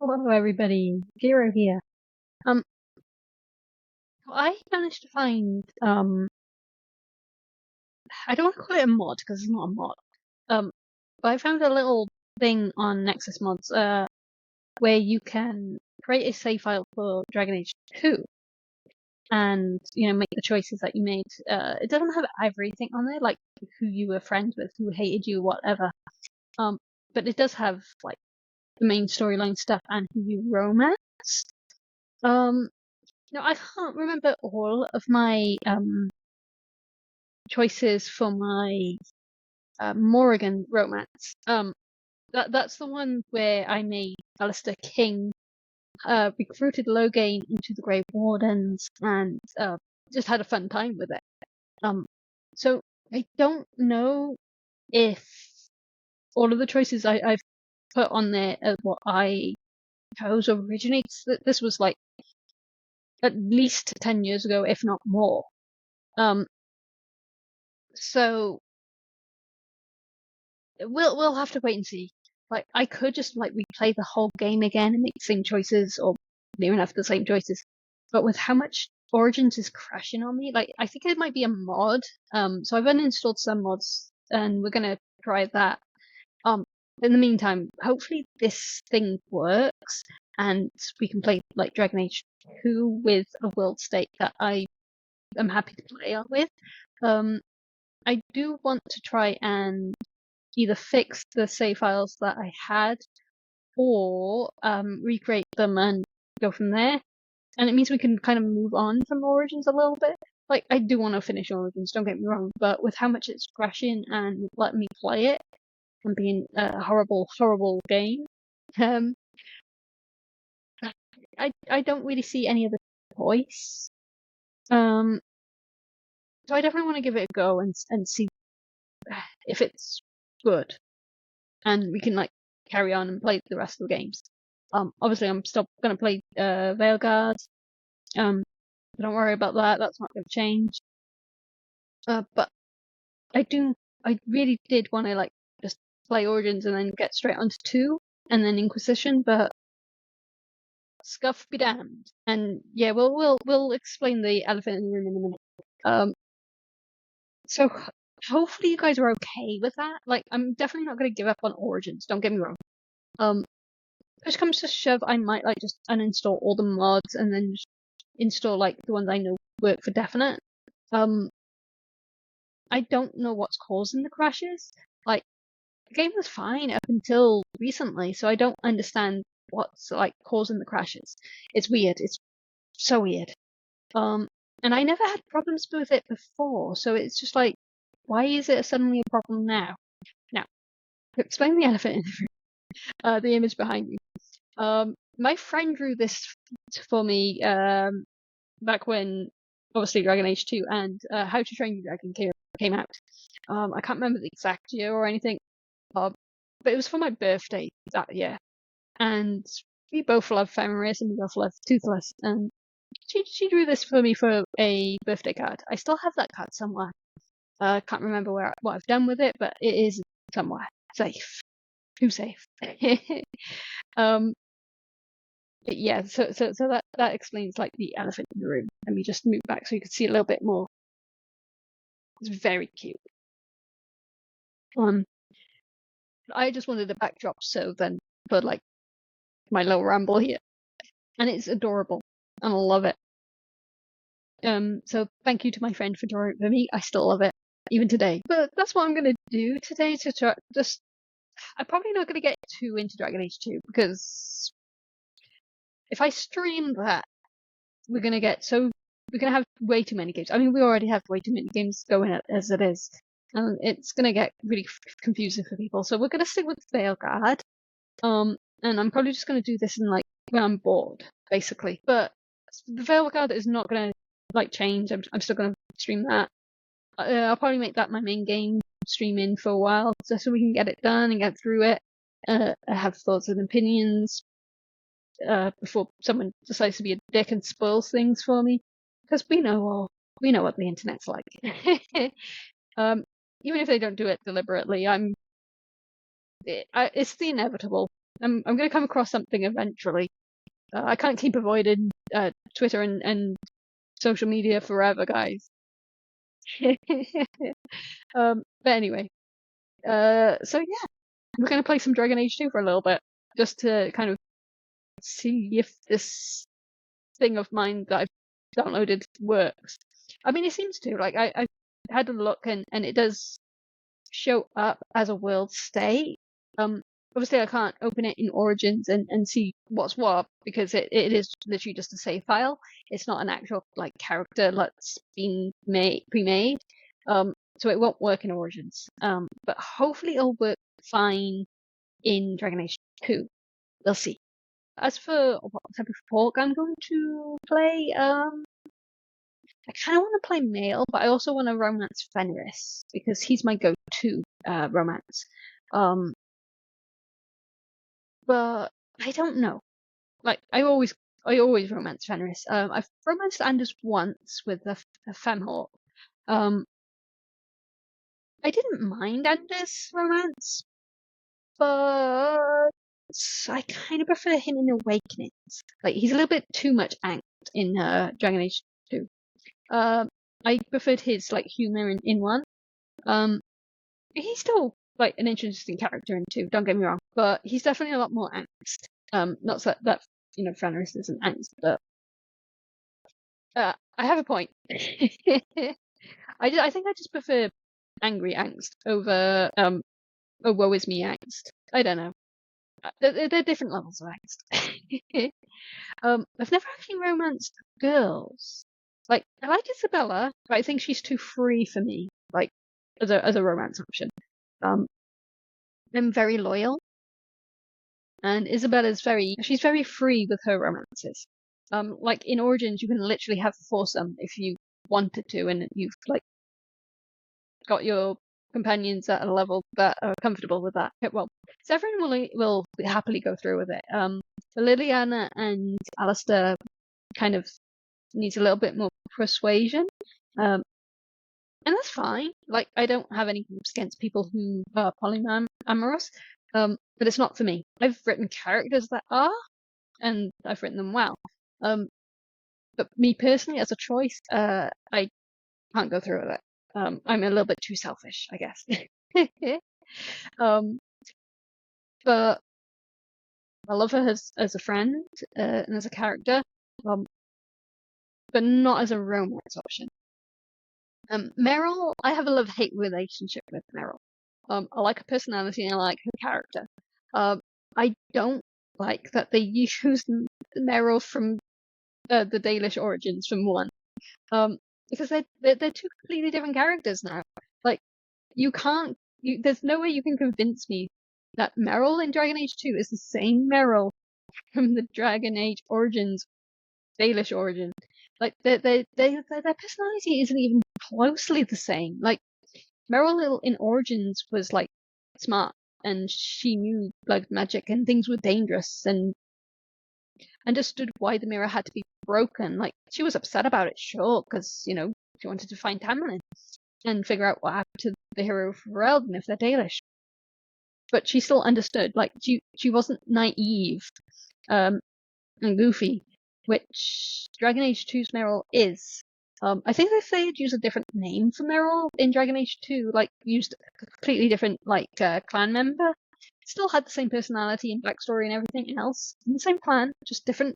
Hello everybody, Yukiro here. I managed to find I don't want to call it a mod because it's not a mod. But I found a little thing on Nexus Mods where you can create a save file for Dragon Age 2 and make the choices that you made. It doesn't have everything on there, like who you were friends with, who hated you, whatever. But it does have like the main storyline stuff and who you romanced. I can't remember all of my choices for my Morrigan romance. That's the one where I made Alistair King, recruited Loghain into the Grey Wardens, and just had a fun time with it. So I don't know if all of the choices I've put on there are what I chose originates. This was like at least 10 years ago, if not more. So we'll have to wait and see. Like I could just like replay the whole game again and make the same choices, or near enough the same choices. But with how much Origins is crashing on me, like I think it might be a mod. So I've uninstalled some mods and we're gonna try that. In the meantime, hopefully this thing works and we can play like Dragon Age 2 with a world state that I am happy to play on with. I do want to try and either fix the save files that I had or recreate them and go from there. And it means we can kind of move on from Origins a little bit. Like, I do want to finish Origins, don't get me wrong, but with how much it's crashing and letting me play it and being a horrible, horrible game, I don't really see any other choice. So I definitely want to give it a go and see if it's good, and we can like carry on and play the rest of the games. Obviously I'm still gonna play Veilguard. Don't worry about that. That's not gonna change. But I really did want to like just play Origins and then get straight onto 2 and then Inquisition, but scuff be damned. And yeah, we'll explain the elephant in the room in a minute. So hopefully you guys are okay with that. Like, I'm definitely not going to give up on Origins, don't get me wrong. Push comes to shove, I might like just uninstall all the mods and then just install like the ones I know work for definite. I don't know what's causing the crashes. Like, the game was fine up until recently, so I don't understand what's like causing the crashes. It's weird. It's so weird. And I never had problems with it before, so it's just like, why is it suddenly a problem now? Now, to explain the elephant in the room, the image behind you. My friend drew this for me back when, obviously, Dragon Age 2 and How to Train Your Dragon came out. I can't remember the exact year or anything, but it was for my birthday that year. And we both love Fenris and we both love Toothless, and she drew this for me for a birthday card. I still have that card somewhere. Can't remember what I've done with it, but it is somewhere safe. Too safe. Yeah, so that explains like the elephant in the room. Let me just move back so you can see a little bit more. It's very cute. I just wanted a backdrop so then for like my little ramble here, and it's adorable and I love it. So thank you to my friend for drawing it for me. I still love it even today. But that's what I'm gonna do today to try. Just I'm probably not gonna get too into Dragon Age 2 because if I stream that, we're gonna have way too many games. I mean, we already have way too many games going as it is, and it's gonna get really confusing for people. So we're gonna stick with Veilguard. And I'm probably just gonna do this in like when I'm bored, basically. But the Veilguard is not gonna like change. I'm still gonna stream that. I'll probably make that my main game, streaming for a while, just so we can get it done and get through it. I have thoughts and opinions before someone decides to be a dick and spoils things for me, because we know what the internet's like. Even if they don't do it deliberately, it's the inevitable. I'm gonna come across something eventually. I can't keep avoiding Twitter and social media forever, guys. But anyway, so yeah, we're gonna play some Dragon Age 2 for a little bit, just to kind of see if this thing of mine that I've downloaded works. I mean, it seems to. Like, I had a look, and it does show up as a world state. Obviously I can't open it in Origins and see what's what, because it is literally just a save file. It's not an actual like character that's been pre-made. So it won't work in Origins. But hopefully it'll work fine in Dragon Age 2. We'll see. As for what type of fork I'm going to play, I kind of want to play male, but I also want to romance Fenris because he's my go-to romance. But I don't know. Like I always romance Fenris. I've romanced Anders once with a femhawk. I didn't mind Anders' romance, but I kind of prefer him in Awakenings. Like he's a little bit too much angst in Dragon Age 2. I preferred his like humor in one. He's still like an interesting character in 2. Don't get me wrong, but he's definitely a lot more angst. Not that you know Fenris isn't angst, but I have a point. I think I just prefer angry angst over oh woe is me angst. I don't know. They're different levels of angst. I've never actually romanced girls. Like I like Isabella, but I think she's too free for me. Like as a romance option. I'm very loyal, and Isabella's she's very free with her romances. Like in Origins, you can literally have a foursome if you wanted to, and you've like got your companions at a level that are comfortable with that. Well, Severin will happily go through with it. Liliana and Alistair kind of needs a little bit more persuasion. And that's fine. Like I don't have anything against people who are polyamorous. But it's not for me. I've written characters that are, and I've written them well. But me personally, as a choice, I can't go through with it. I'm a little bit too selfish, I guess. But I love her as a friend and as a character, but not as a romance option. Meryl, I have a love-hate relationship with Meryl. I like her personality and I like her character. I don't like that they used Meryl from the Dalish origins from 1. Because they're two completely different characters now. Like there's no way you can convince me that Meryl in Dragon Age 2 is the same Meryl from the Dragon Age Origins Dalish origin. Like their personality isn't even closely the same. Like Meryl in Origins was like smart and she knew like magic and things were dangerous and understood why the mirror had to be broken. Like she was upset about it, sure, because you know she wanted to find Tamlin and figure out what happened to the hero of Vroid and if they're Dalish. But she still understood. Like she wasn't naive and goofy, which Dragon Age 2's Meryl is. I think if they had used a different name for Meryl in Dragon Age 2, like used a completely different like clan member, still had the same personality and backstory and everything else in the same clan, just different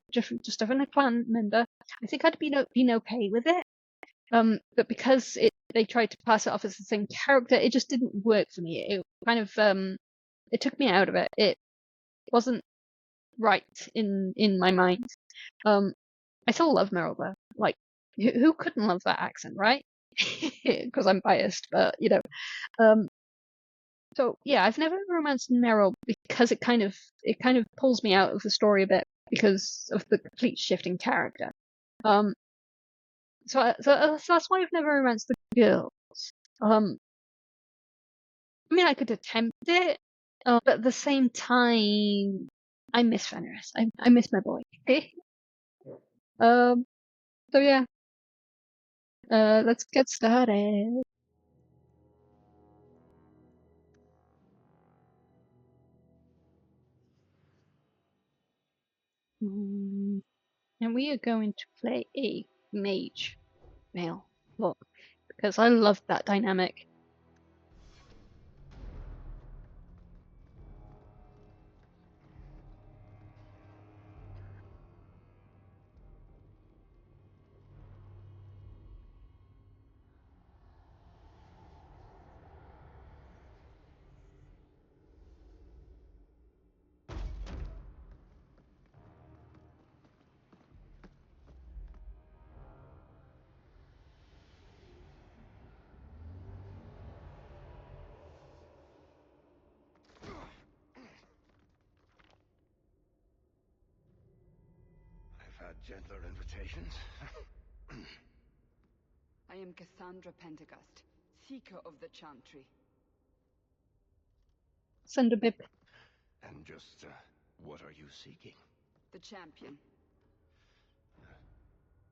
clan member, I think I'd been okay with it. But because they tried to pass it off as the same character, it just didn't work for me. It kind of it took me out of it. It wasn't right in my mind. I still love Meryl though. Like who couldn't love that accent, right? Because I'm biased, but you know. So yeah, I've never romanced Meryl because it kind of pulls me out of the story a bit because of the complete shift in character. So that's why I've never romanced the girls. I mean, I could attempt it, but at the same time, I miss Fenris. I miss my boy. So yeah, let's get started. And we are going to play a mage male look because I love that dynamic. Gentler invitations. I am Cassandra Pendergast, seeker of the Chantry. Sunderbib. And just, what are you seeking? The champion.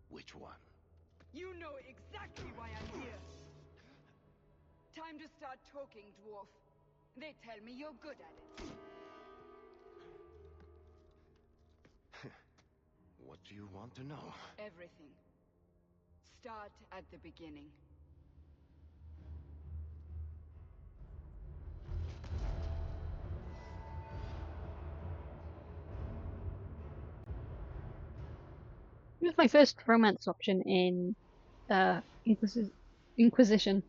Which one? You know exactly why I'm here! Time to start talking, dwarf. They tell me you're good at it. What do you want to know? Everything. Start at the beginning. It was my first romance option in Inquisition.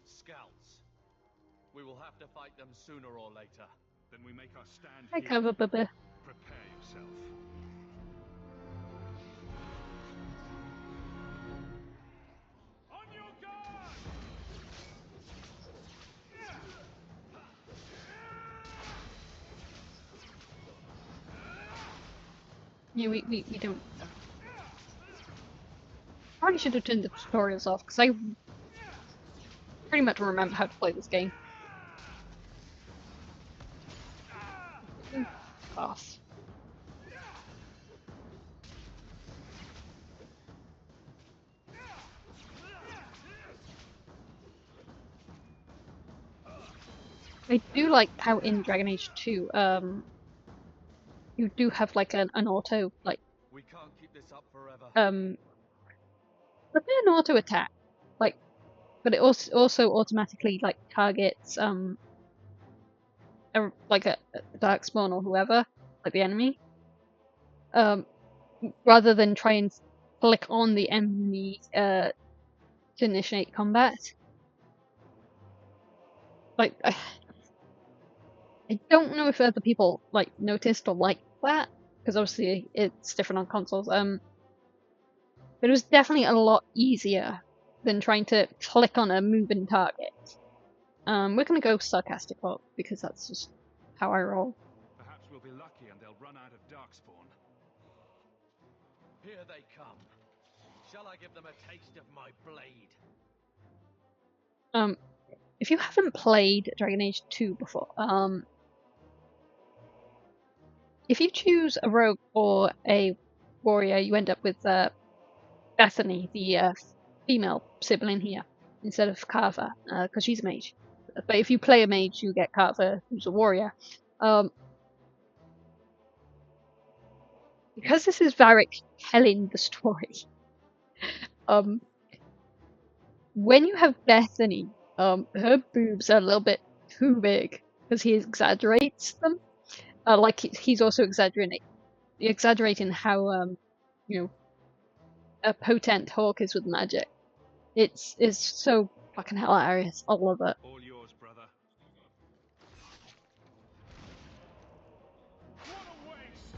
Scouts. We will have to fight them sooner or later. Then we make our stand I here. cover Bubba. Prepare yourself. On your guard! Yeah, we don't. Probably should have turned the tutorials off because I pretty much remember how to play this game. Off. I do like how in Dragon Age 2, you do have like an auto, like, We can't keep this up forever. but an auto attack, like, but it also automatically like targets like a darkspawn or whoever, like the enemy, rather than try and click on the enemy to initiate combat. Like, I don't know if other people like noticed or liked that, because obviously it's different on consoles. But it was definitely a lot easier than trying to click on a moving target. We're gonna go sarcastic vote because that's just how I roll. Perhaps we'll be lucky and they'll run out of darkspawn. Here they come. Shall I give them a taste of my blade? If you haven't played Dragon Age 2 before, if you choose a rogue or a warrior, you end up with Bethany, the female sibling here, instead of Carver, because she's a mage. But if you play a mage, you get Carver, who's a warrior. Because this is Varric telling the story, when you have Bethany, her boobs are a little bit too big because he exaggerates them. Like he's also exaggerating how potent Hawk is with magic. It's so fucking hilarious. I love it. All yours, brother. What a waste!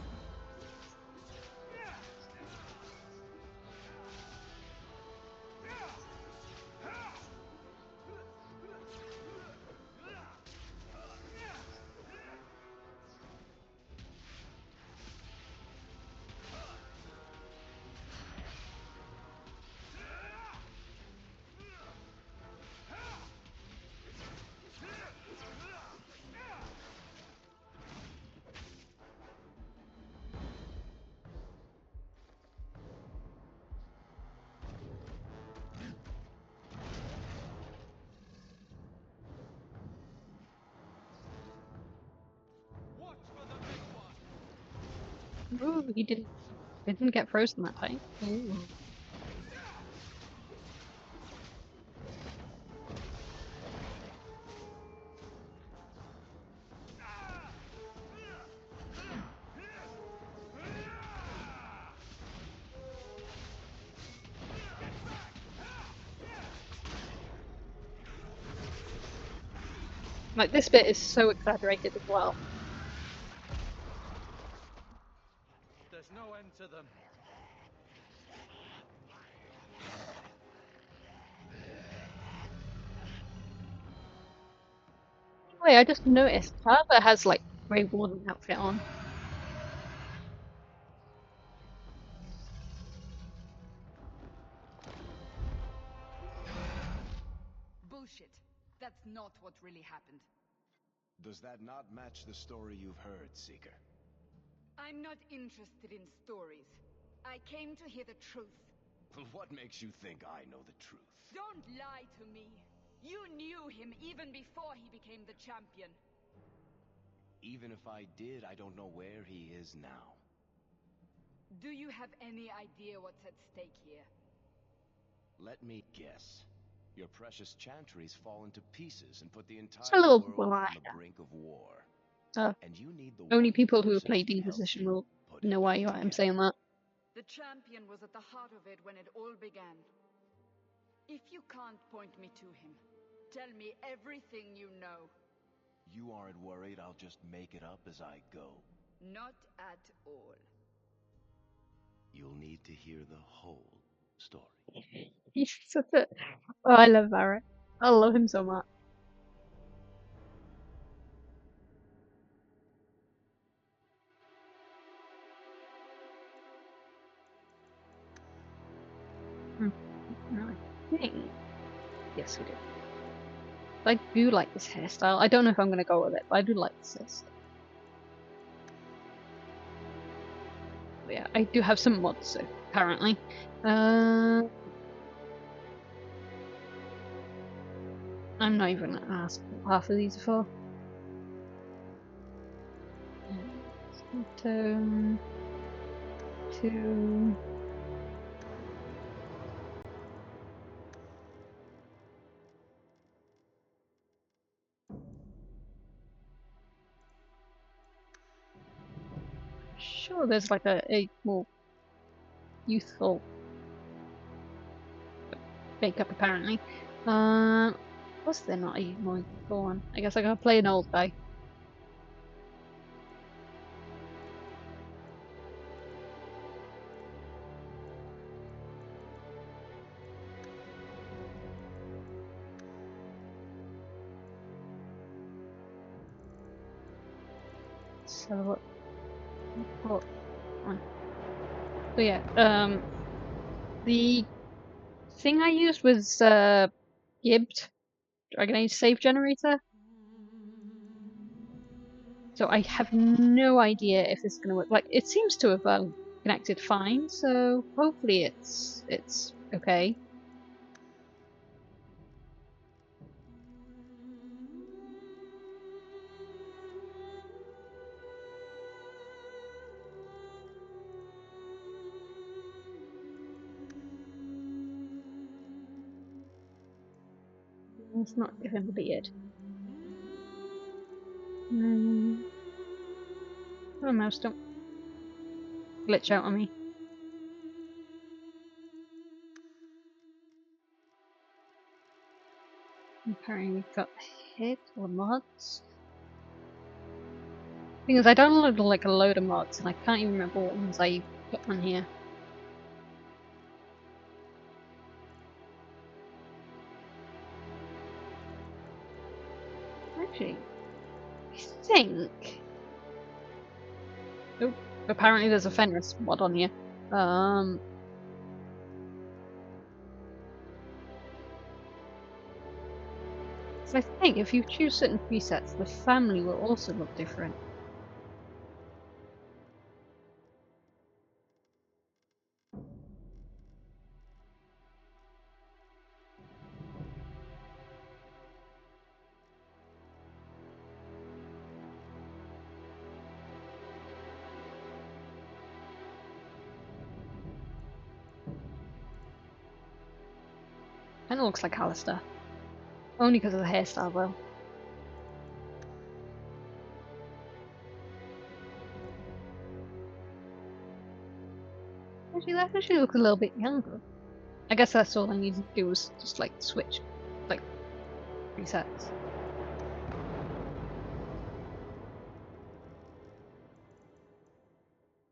Ooh, he didn't get frozen that time. Ooh. Like, this bit is so exaggerated as well. There's no end to them. Wait, I just noticed Carver has like Grey Warden outfit on. Bullshit. That's not what really happened. Does that not match the story you've heard, Seeker? I'm not interested in stories. I came to hear the truth. What makes you think I know the truth? Don't lie to me. You knew him even before he became the champion. Even if I did, I don't know where he is now. Do you have any idea what's at stake here? Let me guess. Your precious chantries fall into pieces and put the It's a entire little world on the blinder. brink of war. Uh, And you need the Only one people who have person played who can help Inquisition you will put it know why back I'm together. saying that. The champion was at the heart of it when it all began. If you can't point me to him, tell me everything you know. You aren't worried I'll just make it up as I go? Not at all. You'll need to hear the whole story. He's such a... Oh, I love Barrett. I love him so much. No, I think... Yes, we do. I do like this hairstyle. I don't know if I'm going to go with it, but I do like this hairstyle. But yeah, I do have some mods, so apparently. I'm not even going to ask what half of these are for. Tone... 2... Sure, there's like a more youthful makeup apparently. Was there not a more youthful one? I guess I gotta play an old guy. So what? So yeah, the thing I used was Gibbed Dragon Age save generator. So I have no idea if this is gonna work. Like, it seems to have connected fine, so hopefully it's okay. It's not gonna be it. Oh, mouse, don't glitch out on me. Apparently we've got hit or mods. Thing is, I downloaded like a load of mods and I can't even remember what ones I put on here. Actually, I think... Oh, apparently there's a Fenris mod on here. So I think if you choose certain presets, the family will also look different. Kinda looks like Alistair. Only because of the hairstyle though. Actually, that actually looks a little bit younger. I guess that's all I needed to do was just like switch, like, presets.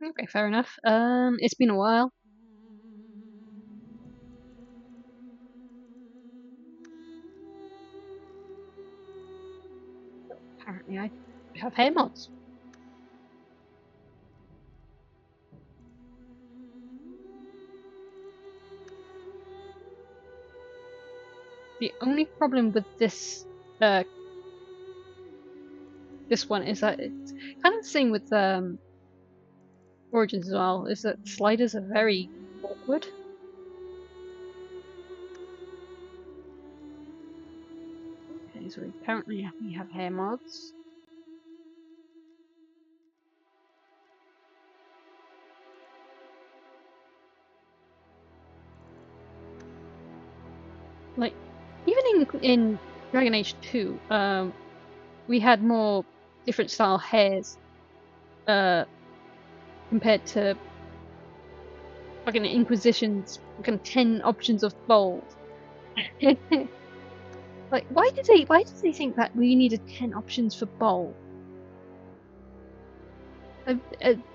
Okay, fair enough. It's been a while. Apparently I have hair mods. The only problem with this this one is that it's kind of the same with Origins as well, is that sliders are very awkward. Okay, so apparently we have hair mods. Like, even in Dragon Age 2, we had more different style hairs compared to fucking Inquisition's fucking 10 options of bold. Like, why did they think that we needed 10 options for bold?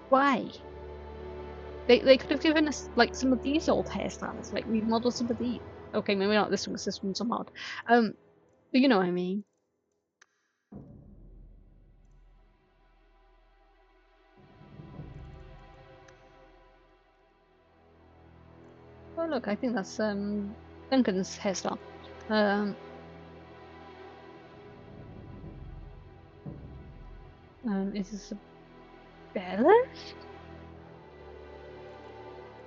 Why? They could have given us like some of these old hairstyles, like we modeled some of these. Okay, maybe not this one because this one's a mod. But you know what I mean. Oh look, I think that's Duncan's hairstyle. Is this a Bella?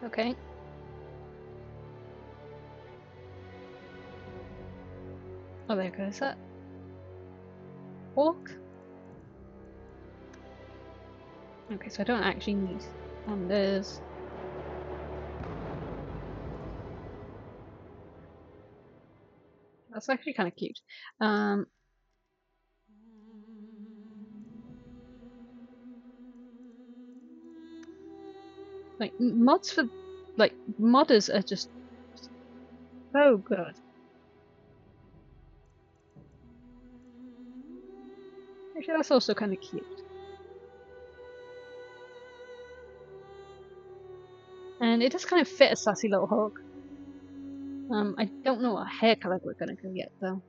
Okay. Oh, there goes that. Hawk? Okay, so I don't actually need there's that's actually kind of cute. Like mods for like modders are just so good. Actually, that's also kind of cute. And it does kind of fit a sassy little Hawk. I don't know what hair color we're gonna go yet though.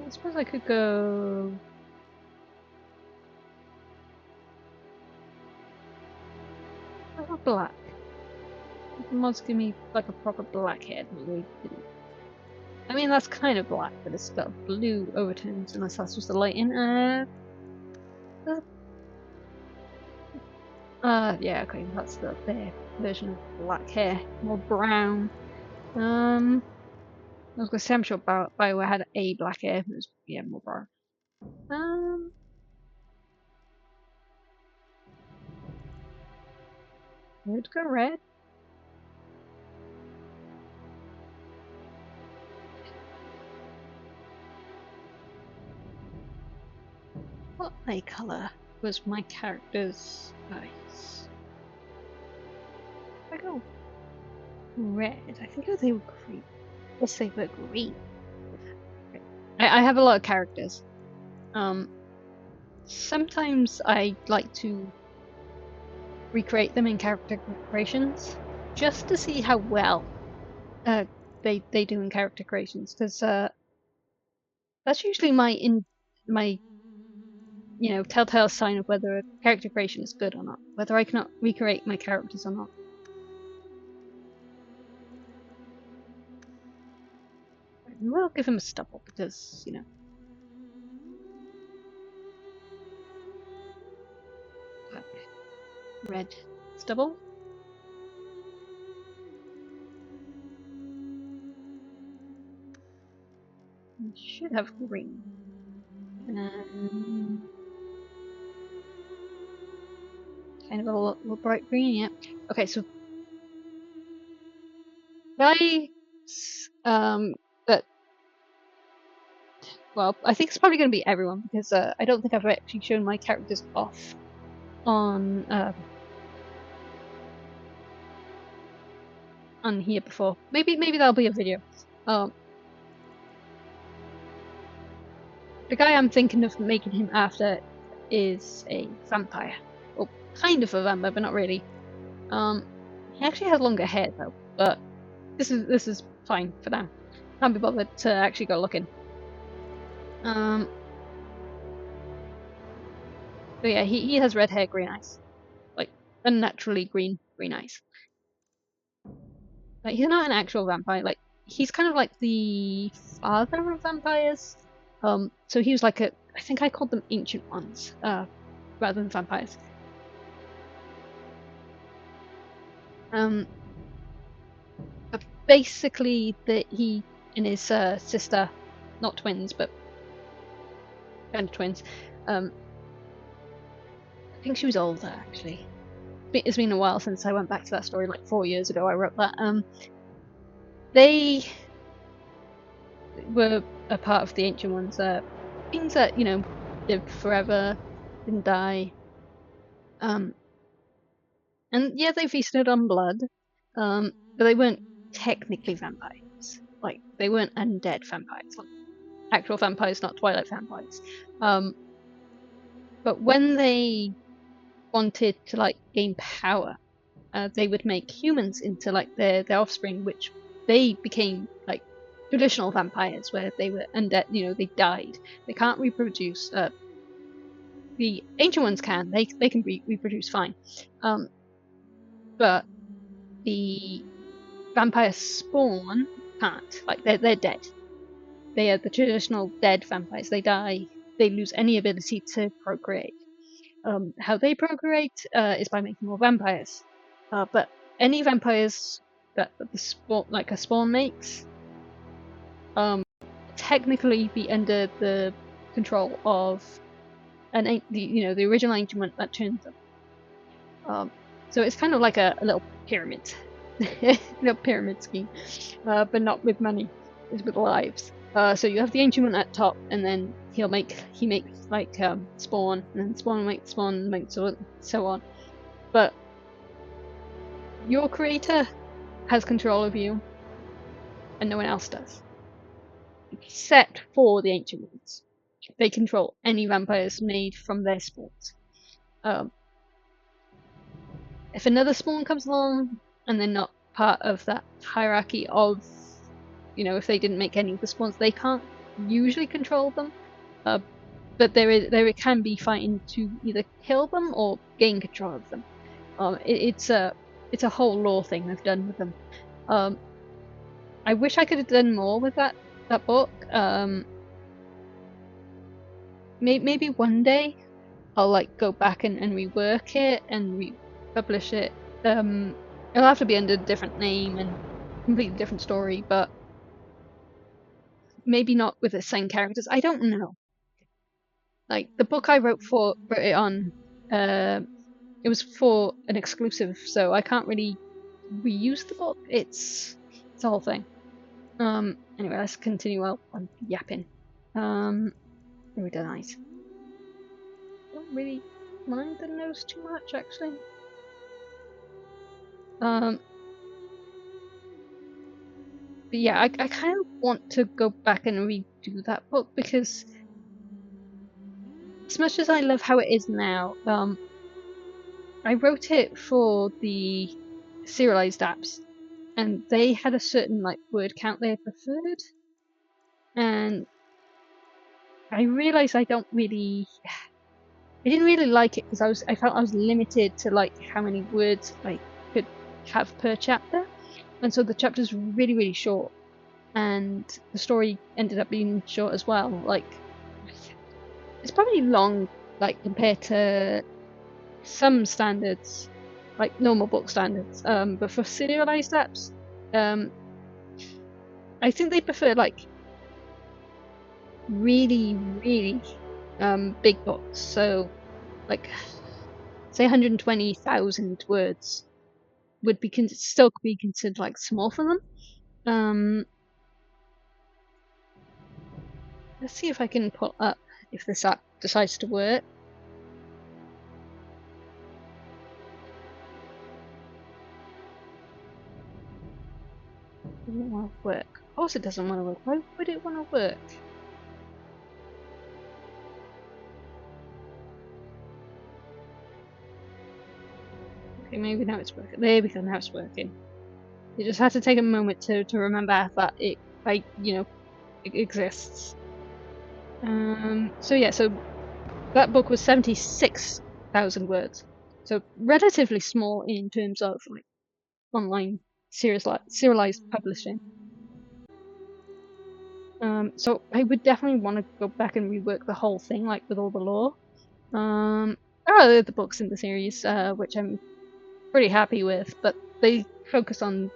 I suppose I could go. Oh, black. The mods give me like a proper black hair. I mean, that's kind of black, but it's got blue overtones, unless that's just the lighting. Yeah, okay, that's their version of black hair. More brown. I was gonna say I'm sure Bioware had a black hair, but it was, yeah, more brown. Let's go red. What eye color was my character's eyes? I go red. I think they were green. Yes, they were green. I have a lot of characters. Sometimes I like to recreate them in character creations just to see how well they do in character creations, because that's usually my telltale sign of whether a character creation is good or not, whether I cannot recreate my characters or not. We'll give him a stubble because red stubble. We should have green. Kind of a little bright green, yeah. Okay, so guys, that, well, I think it's probably going to be everyone because I don't think I've actually shown my characters off on here before. Maybe that'll be a video. The guy I'm thinking of making him after is a vampire. Well, kind of a vampire, but not really. He actually has longer hair though, but this is fine for now. Can't be bothered to actually go looking. But yeah, he has red hair, green eyes, like unnaturally green eyes. Like he's not an actual vampire. Like he's kind of like the father of vampires. So he was like I think I called them ancient ones, rather than vampires. But basically, he and his sister, not twins, but kind of twins. I think she was older actually. It's been a while since I went back to that story, like 4 years ago. I wrote that. They were a part of the ancient ones. Things that lived forever, didn't die. And yeah, they feasted on blood. But they weren't technically vampires. Like they weren't undead vampires. Like actual vampires, not Twilight vampires. But when they wanted to like gain power, they would make humans into like their offspring, which they became like traditional vampires, where they were undead. They died. They can't reproduce. The ancient ones can. They can reproduce fine. But the vampire spawn can't. Like they're dead. They are the traditional dead vampires. They die. They lose any ability to procreate. How they procreate is by making more vampires. But any vampires that the spawn, like a spawn makes, technically be under the control of the original ancient one that turns them. So it's kind of like a little pyramid, little pyramid scheme, but not with money. It's with lives. So you have the ancient one at top, and then he makes like spawn, and then spawn makes spawn, makes so on. But your creator has control of you, and no one else does, except for the ancient ones. They control any vampires made from their spawns. If another spawn comes along and they're not part of that hierarchy of, if they didn't make any of the spawns, they can't usually control them. But there can be fighting to either kill them or gain control of them. It's a whole lore thing they've done with them. I wish I could have done more with that book. Maybe one day I'll like go back and rework it and republish it. It'll have to be under a different name and completely different story, but maybe not with the same characters. I don't know. Like the book I wrote it on, it was for an exclusive, so I can't really reuse the book. It's a whole thing. Anyway, let's continue. Well, I'm yapping. Very nice. Don't really mind the nose too much, actually. But yeah, I kind of want to go back and redo that book because as much as I love how it is now, I wrote it for the serialized apps, and they had a certain like word count they preferred, and I realized I didn't really like it because I felt I was limited to like how many words I could have per chapter, and so the chapters were really short, and the story ended up being short as well. Like it's probably long, like compared to some standards, like normal book standards. But for serialized apps, I think they prefer like really, really big books. So like say 120,000 words would be still be considered like small for them. Let's see if I can pull up if this app decides to work. Doesn't want to work. Of course it doesn't want to work. Why would it want to work? Okay, maybe now it's working. There we go, now it's working. You just have to take a moment to remember that it, like, you know, it exists. So yeah, so that book was 76,000 words. So relatively small in terms of like online serialized publishing. So I would definitely want to go back and rework the whole thing, like with all the lore. There are other books in the series, which I'm pretty happy with, but they focus on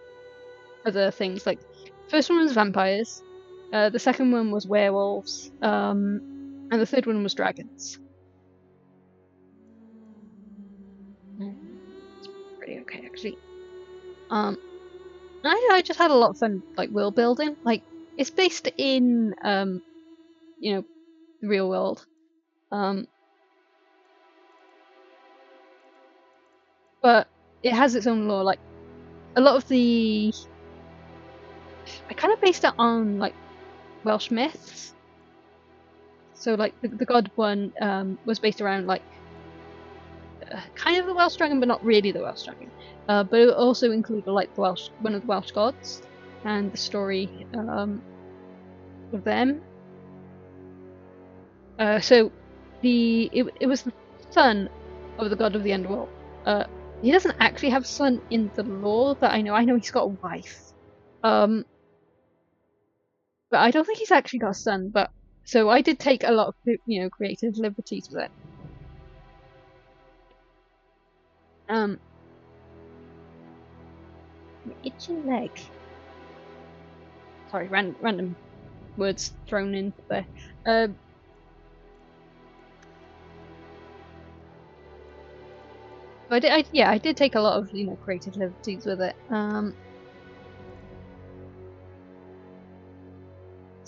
other things. Like, first one was vampires, the second one was werewolves, and the third one was dragons. It's pretty okay, actually. I just had a lot of fun, like, world building. Like, it's based in, you know, the real world. But it has its own lore. Like, a lot of I kind of based it on, like, Welsh myths. So, like, the god one was based around, like, kind of the Welsh dragon, but not really the Welsh dragon. But it also included, like, one of the Welsh gods, and the story of them. So, it was the son of the god of the underworld. He doesn't actually have a son in the lore that I know. I know he's got a wife. But I don't think he's actually got a son. But so I did take a lot of, you know, creative liberties with it. Itchy leg. Sorry, random words thrown in there. I did take a lot of, you know, creative liberties with it. That's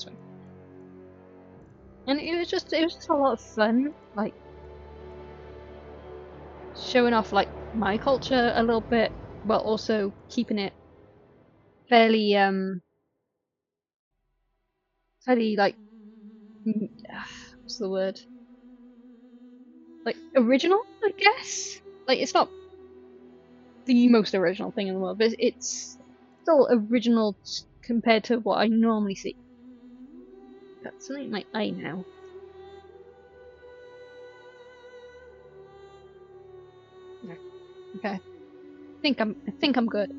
right. And it was just a lot of fun, like showing off like my culture a little bit, while also keeping it fairly like what's the word? Like original, I guess. Like it's not the most original thing in the world, but it's still original compared to what I normally see. Got something in my eye now. Okay. I think I'm good.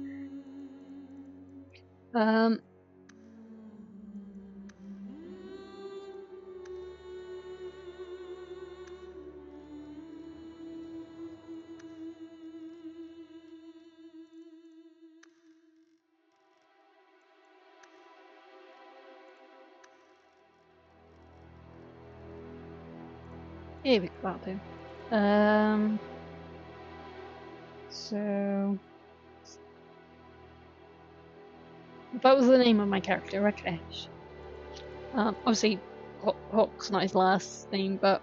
Here we go, then. So that was the name of my character, Rakesh. Obviously, Hawk's not his last name, but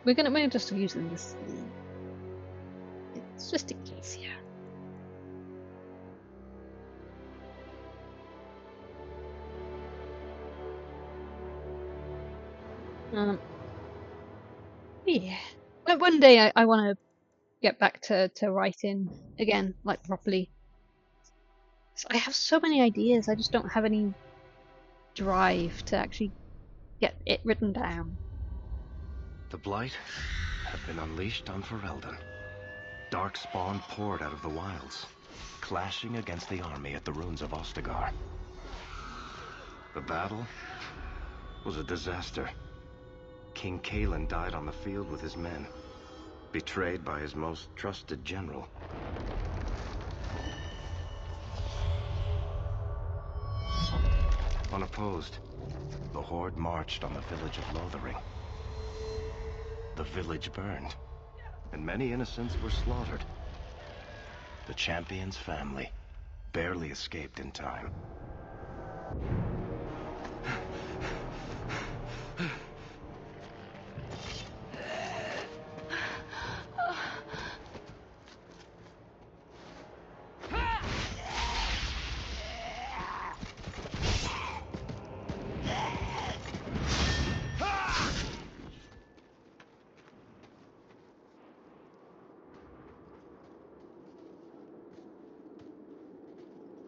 we're just using this name. It's just in case, yeah. Yeah. But one day I want to get back to writing again, like properly. So I have so many ideas, I just don't have any drive to actually get it written down. The Blight had been unleashed on Ferelden. Darkspawn poured out of the wilds, clashing against the army at the ruins of Ostagar. The battle was a disaster. King Kalen died on the field with his men, betrayed by his most trusted general. Unopposed, the Horde marched on the village of Lothering. The village burned, and many innocents were slaughtered. The champion's family barely escaped in time.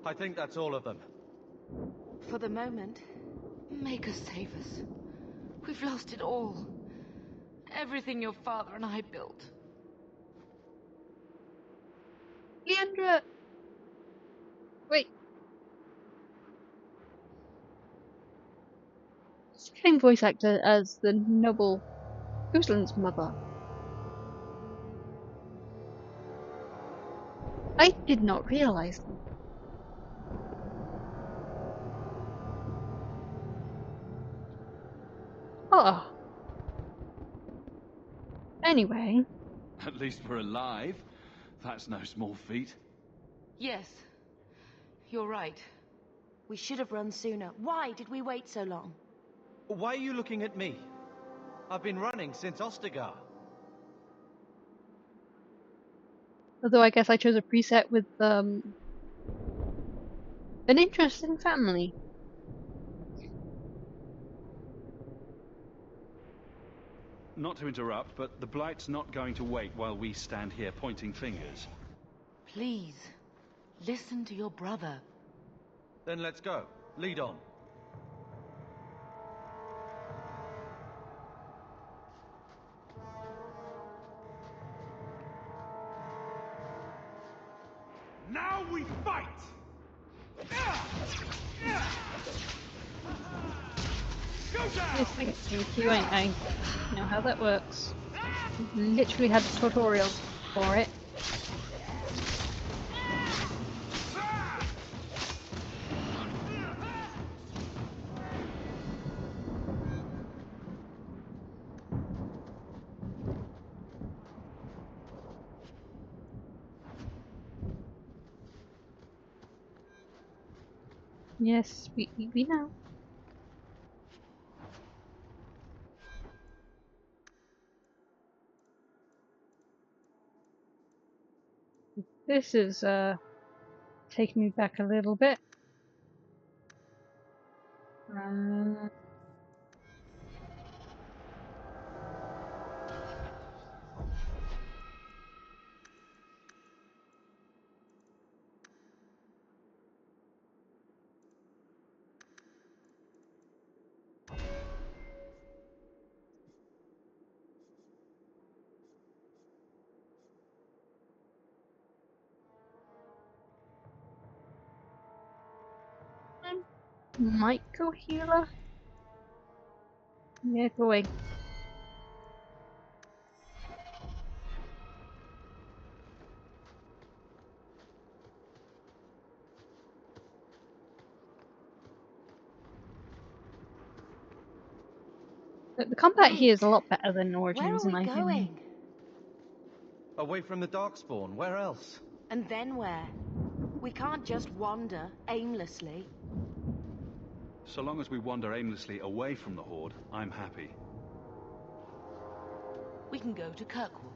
I think that's all of them. For the moment, make us save us. We've lost it all. Everything your father and I built. Leandra! Wait. Same voice actor as the noble Uslan's mother. I did not realize that. Oh. Anyway. At least we're alive. That's no small feat. Yes, you're right. We should have run sooner. Why did we wait so long? Why are you looking at me? I've been running since Ostagar. Although I guess I chose a preset with an interesting family. Not to interrupt, but the Blight's not going to wait while we stand here pointing fingers. Please, listen to your brother. Then let's go. Lead on. Now we fight! Go down! Yes, thank you. I know how that works. Literally had a tutorial for it. Yes, we know. This is taking me back a little bit. Might go healer. Yeah, going. The combat here is a lot better than Origins, in Where my are we opinion. going? Away from the Darkspawn, where else? And then where? We can't just wander aimlessly. So long as we wander aimlessly away from the Horde, I'm happy. We can go to Kirkwall.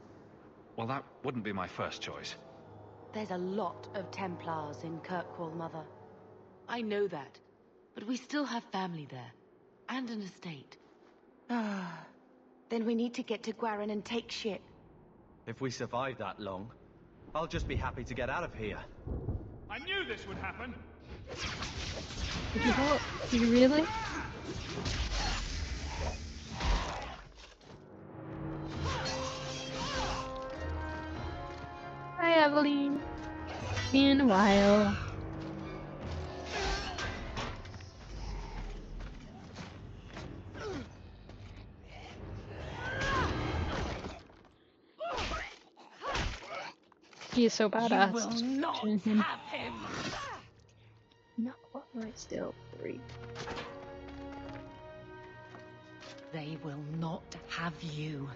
Well, that wouldn't be my first choice. There's a lot of Templars in Kirkwall, Mother. I know that, but we still have family there, and an estate. Then we need to get to Gwarin and take ship. If we survive that long, I'll just be happy to get out of here. I knew this would happen! Did you what? Did you really? Hi, Evelyn. Been a while. He is so badass. You will not Him. have him! Not quite right still. 3. They will not have you.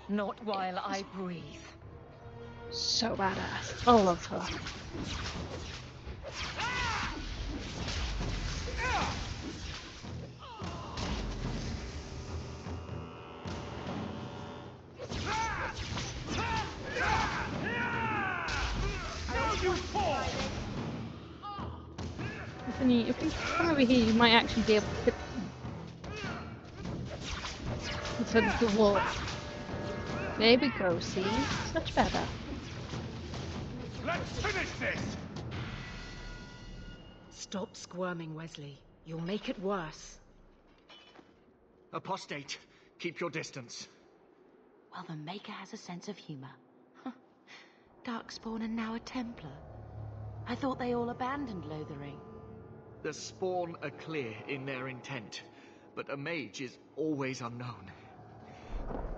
Not while I breathe. So badass. I love her. If you come over here, you might actually be able to hit them. Instead of the wall. There we go, see? Much better. Let's finish this! Stop squirming, Wesley. You'll make it worse. Apostate, keep your distance. Well, the Maker has a sense of humor. Darkspawn and now a Templar. I thought they all abandoned Lothering. The Spawn are clear in their intent, but a mage is always unknown.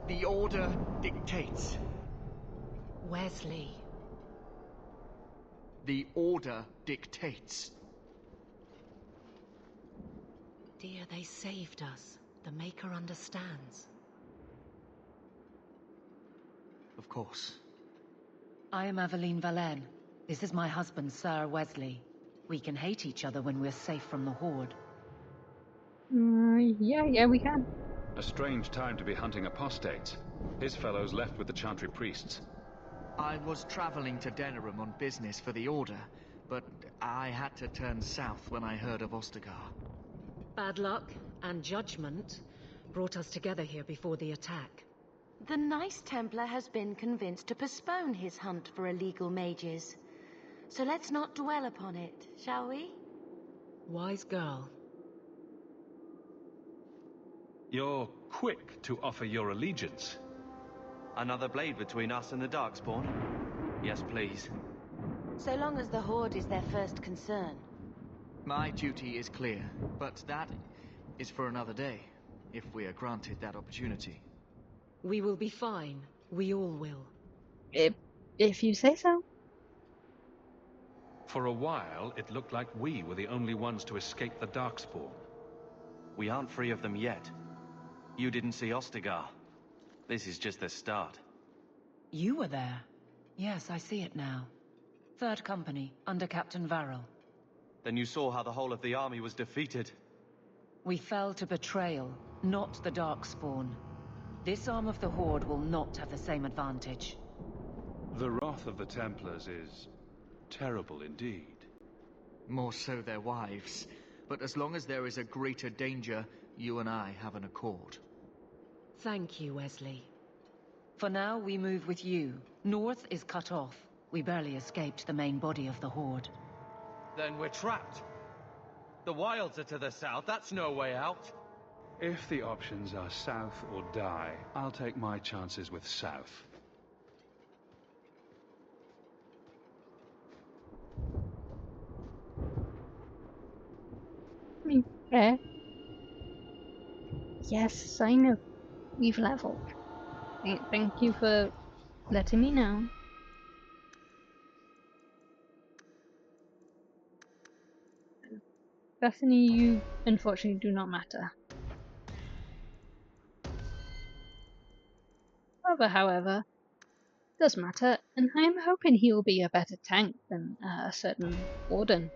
The Order dictates. Wesley. The Order dictates. Dear, they saved us. The Maker understands. Of course. I am Aveline Valenne. This is my husband, Sir Wesley. We can hate each other when we're safe from the Horde. Yeah, we can. A strange time to be hunting apostates. His fellows left with the Chantry priests. I was traveling to Denerim on business for the Order, but I had to turn south when I heard of Ostagar. Bad luck and judgment brought us together here before the attack. The nice Templar has been convinced to postpone his hunt for illegal mages. So let's not dwell upon it, shall we? Wise girl. You're quick to offer your allegiance. Another blade between us and the Darkspawn? Yes, please. So long as the Horde is their first concern. My duty is clear, but that is for another day, if we are granted that opportunity. We will be fine. We all will. If you say so. For a while, it looked like we were the only ones to escape the Darkspawn. We aren't free of them yet. You didn't see Ostagar. This is just the start. You were there. Yes, I see it now. Third Company, under Captain Varrel. Then you saw how the whole of the army was defeated. We fell to betrayal, not the Darkspawn. This arm of the Horde will not have the same advantage. The wrath of the Templars is terrible indeed. More so their wives. But as long as there is a greater danger, you and I have an accord. Thank you, Wesley. For now, we move with you. North is cut off. We barely escaped the main body of the Horde. Then we're trapped. The wilds are to the south, that's no way out. If the options are south or die, I'll take my chances with south. Okay. Yes, I know. We've leveled. Thank you for letting me know. Bethany, you unfortunately do not matter. Father, however, does matter, and I am hoping he will be a better tank than a certain Warden.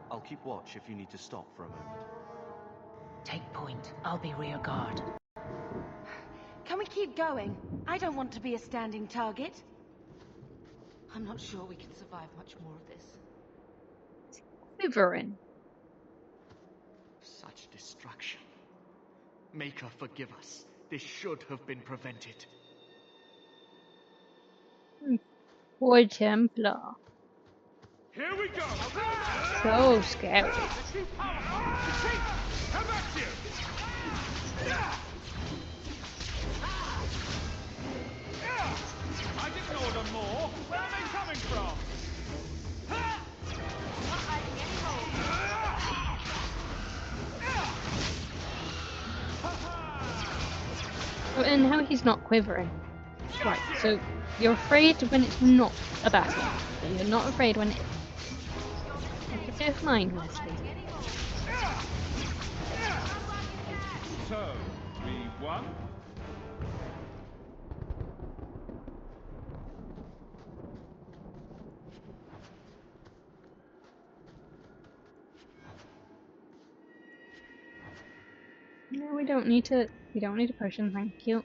I'll keep watch if you need to stop for a moment. Take point. I'll be rear guard. Can we keep going? I don't want to be a standing target. I'm not sure we can survive much more of this. Quivering. Such destruction. Maker, forgive us. This should have been prevented. Boy Templar. Here we go! So scary. Retreat! Come back here! coming from? Oh, and how he's not quivering. Right, so you're afraid when it's not a battle, and you're not afraid when it is. Make up your mind, Wesley. So, we won? No, we don't need to. We don't need a potion, thank you.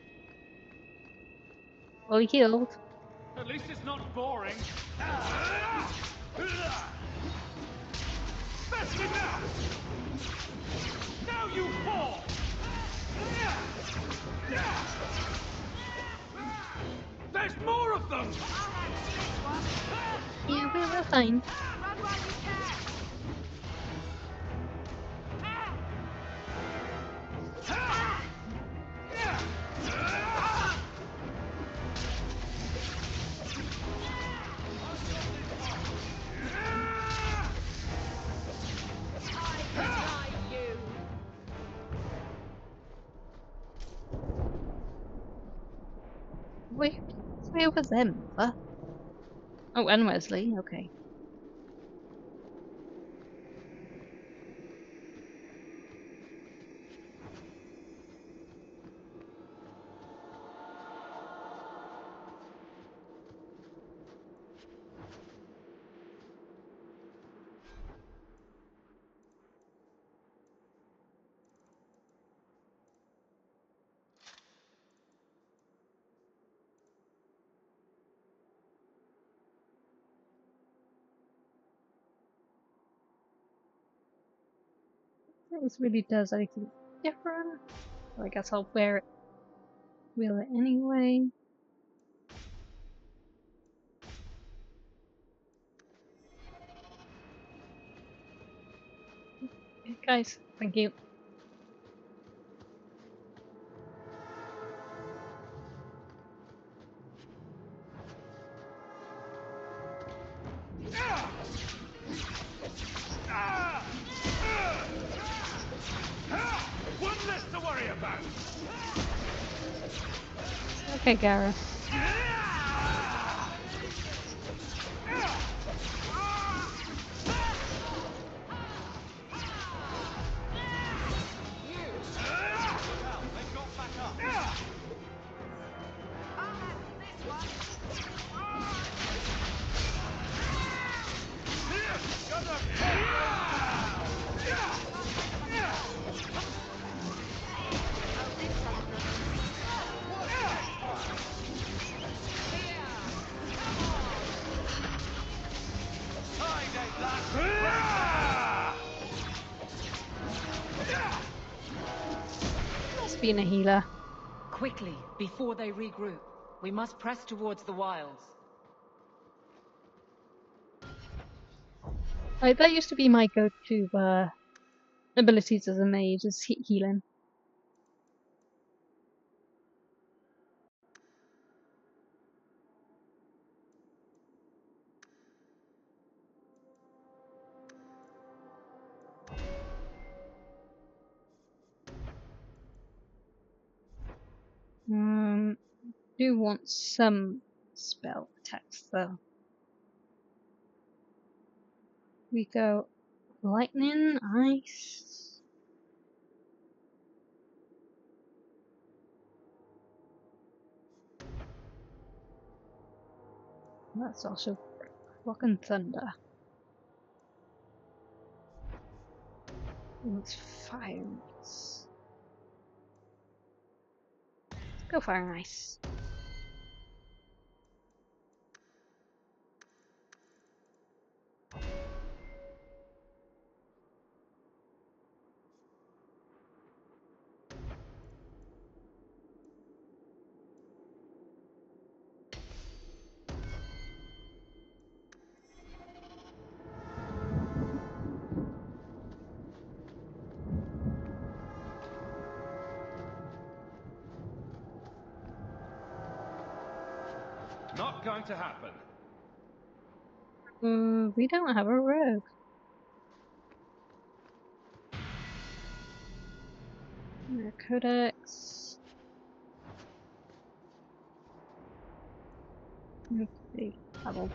Well, we healed. At least it's not boring. That's enough! Now you fall! There's more of them! Yeah, we're fine. Where was them? Huh? Oh, and Wesley. Okay. This really does anything different. So I guess I'll wear it. Wear it anyway. Okay, guys, thank you. One less to worry about! Okay, Gareth. Must be in a healer. Quickly, before they regroup. We must press towards the wilds. Like, that used to be my go-to abilities as a mage, is healing. Do want some spell text though. We go lightning, ice. That's also rock and thunder. Let's fire and ice. Let's go fire and ice. Not going to happen. We don't have a rogue. Codex. Okay, level.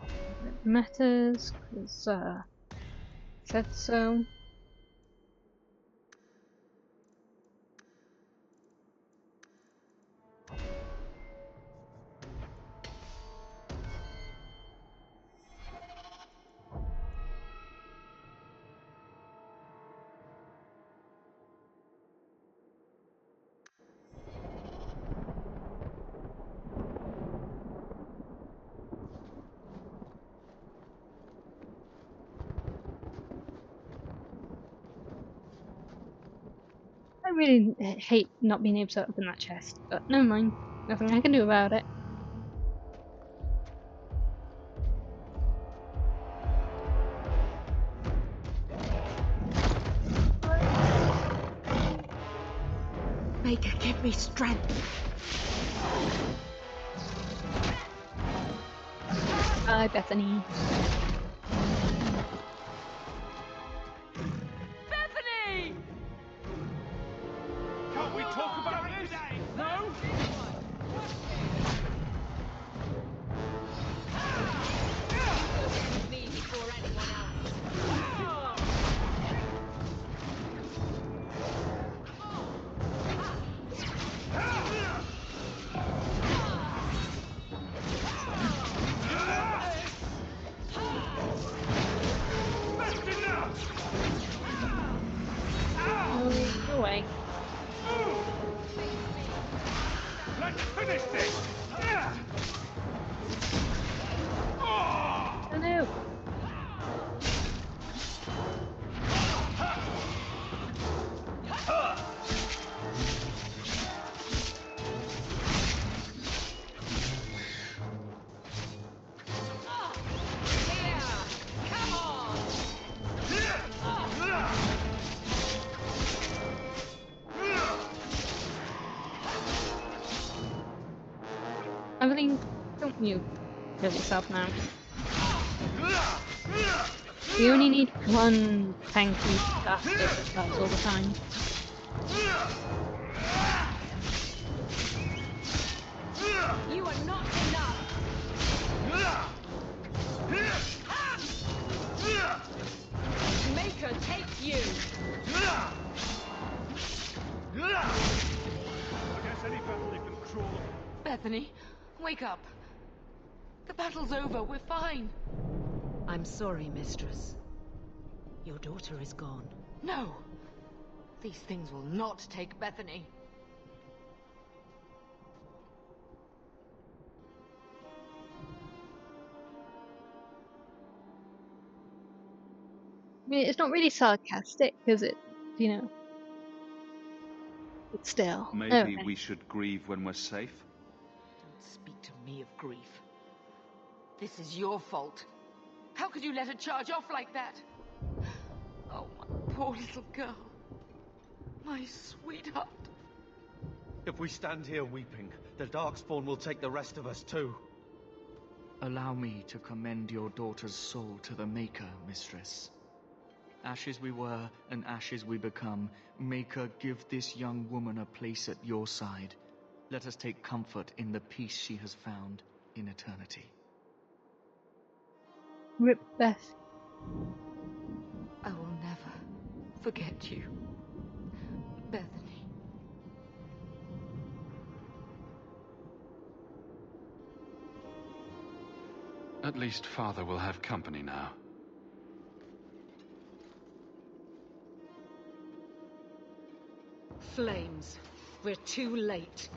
It matters because said so. I really hate not being able to open that chest, but never mind. Nothing I can do about it. Maker, give me strength. Bye, Bethany. Bethany! Can't we talk about this? No? Me before anyone else. Oh, go away. Let's finish this! Oh no! Evelyn, don't you kill yourself now. You only need one tanky bastard that dies all the time. You are not enough! Maker, take you! Against any battle you can crawl. Bethany, wake up. The battle's over. We're fine. I'm sorry, mistress. Your daughter is gone. No. These things will not take Bethany. I mean, it's not really sarcastic, is it? You know. But still. Maybe Okay. we should grieve when we're safe? Don't speak to me of grief. This is your fault. How could you let her charge off like that? Oh, my poor little girl. My sweetheart. If we stand here weeping, the Darkspawn will take the rest of us too. Allow me to commend your daughter's soul to the Maker, mistress. Ashes we were, and ashes we become. Maker, give this young woman a place at your side. Let us take comfort in the peace she has found in eternity. Rip Beth. I will never forget you, Bethany. At least Father will have company now. Flames. We're too late.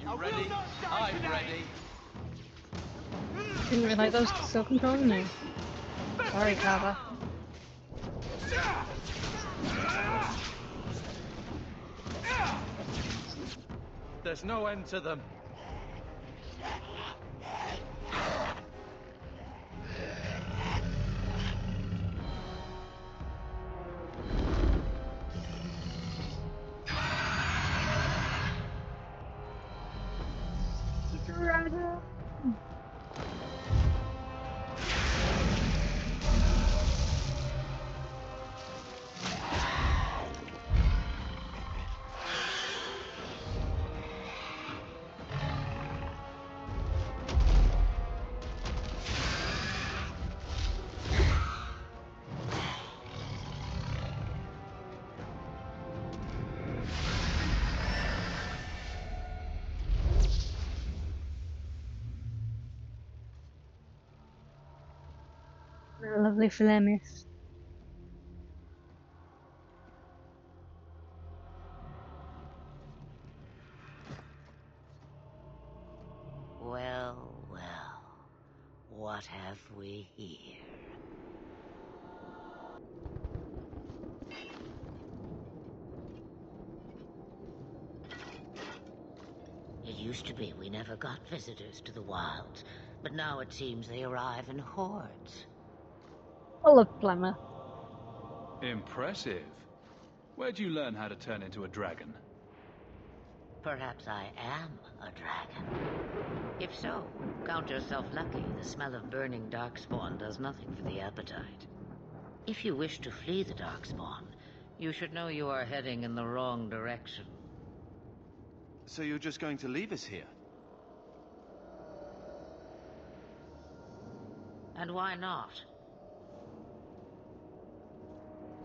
You ready? I'm ready. Didn't realise I was still controlling me. Sorry, Kava. There's no end to them. Lovely Flamis. Well, well. What have we here? It used to be we never got visitors to the wilds, but now it seems they arrive in hordes. I love Flammer. Impressive. Where'd you learn how to turn into a dragon? Perhaps I am a dragon. If so, count yourself lucky. The smell of burning darkspawn does nothing for the appetite. If you wish to flee the darkspawn, you should know you are heading in the wrong direction. So you're just going to leave us here? And why not?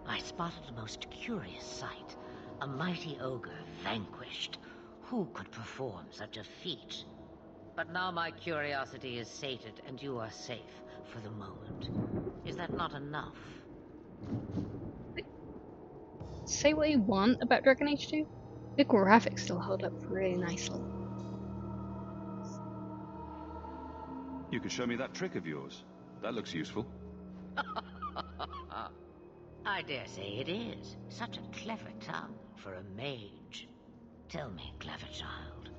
I spotted a most curious sight. A mighty ogre vanquished. Who could perform such a feat? But now my curiosity is sated, and you are safe for the moment. Is that not enough? Say what you want about Dragon Age 2. The graphics still hold up really nicely. You could show me that trick of yours. That looks useful. I dare say it is. Such a clever tongue for a mage. Tell me, clever child,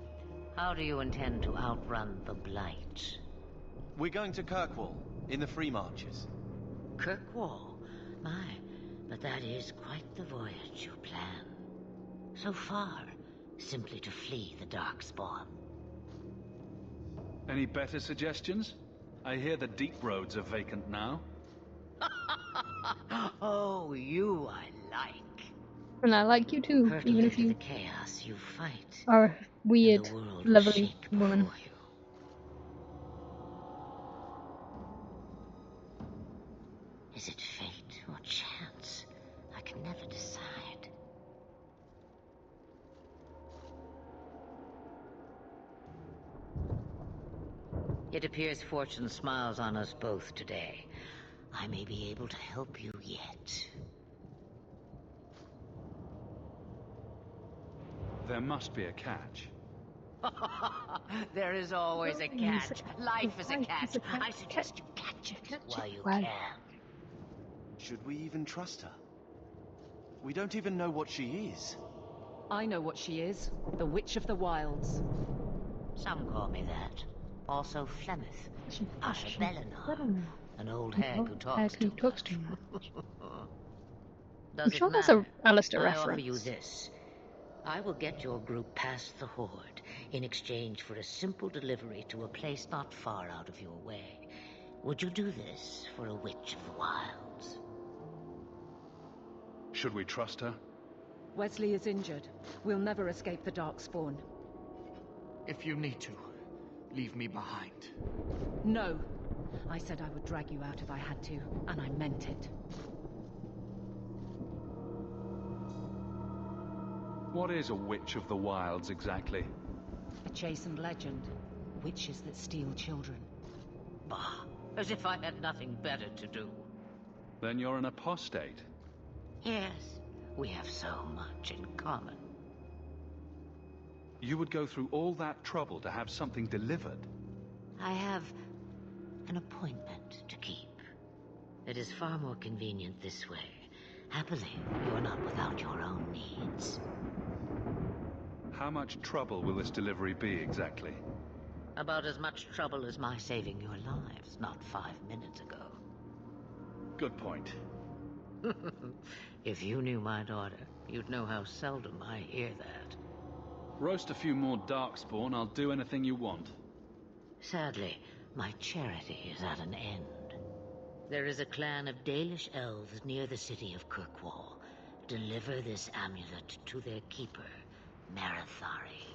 how do you intend to outrun the Blight? We're going to Kirkwall, in the Free Marches. Kirkwall? My, but that is quite the voyage you plan. So far, simply to flee the Darkspawn. Any better suggestions? I hear the deep roads are vacant now. Oh, you I like. And I like you too, Hurtle even if into you the chaos you fight. are a weird, The world will lovely shake woman. before you. Is it fate or chance? I can never decide. It appears fortune smiles on us both today. I may be able to help you yet. There must be a catch. There is always a catch. Life is a Life catch. is a catch. I suggest you catch it while you Well. can. Should we even trust her? We don't even know what she is. I know what she is. The Witch of the Wilds. Some call me that. Also Flemeth. Asha Belinar. An old hag who talks too much. Does I'm it sure that's a matter? Alistair I offer you reference. this. I will get your group past the Horde in exchange for a simple delivery to a place not far out of your way. Would you do this for a Witch of the Wilds? Should we trust her? Wesley is injured. We'll never escape the Darkspawn. If you need to, leave me behind. No. I said I would drag you out if I had to, and I meant it. What is a Witch of the Wilds exactly? A chastened legend. Witches that steal children. Bah, as if I had nothing better to do. Then you're an apostate. Yes, we have so much in common. You would go through all that trouble to have something delivered? I have an appointment to keep. It is far more convenient this way. Happily, you're not without your own needs. How much trouble will this delivery be exactly? About as much trouble as my saving your lives not 5 minutes ago. Good point. If you knew my daughter, you'd know how seldom I hear that. Roast a few more Darkspawn, I'll do anything you want. Sadly, my charity is at an end. There is a clan of Dalish elves near the city of Kirkwall. Deliver this amulet to their keeper, Marathari.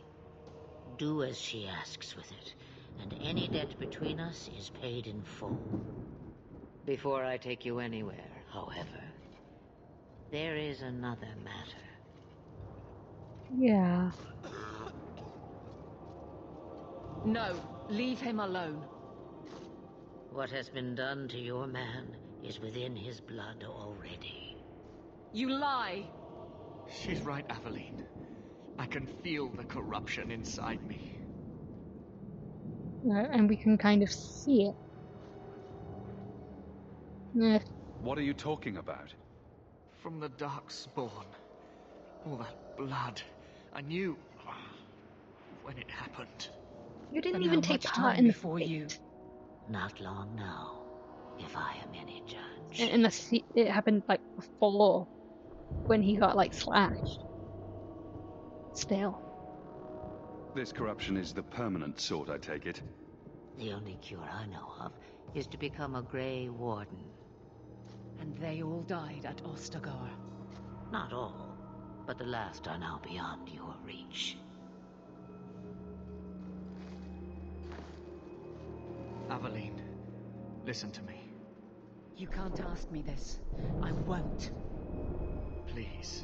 Do as she asks with it, and any debt between us is paid in full. Before I take you anywhere, however, there is another matter. Yeah. No, leave him alone. What has been done to your man is within his blood already. You lie! She's right, Aveline. I can feel the corruption inside me. And we can kind of see it. What are you talking about? From the dark spawn. All that blood. I knew when it happened. You didn't And even how take much part time in the before fight. you? Not long now, if I am any judge. Unless it happened like before, when he got like slashed. Still. This corruption is the permanent sort, I take it. The only cure I know of is to become a Grey Warden. And they all died at Ostagar. Not all, but the last are now beyond your reach. Aveline, listen to me. You can't ask me this. I won't. Please.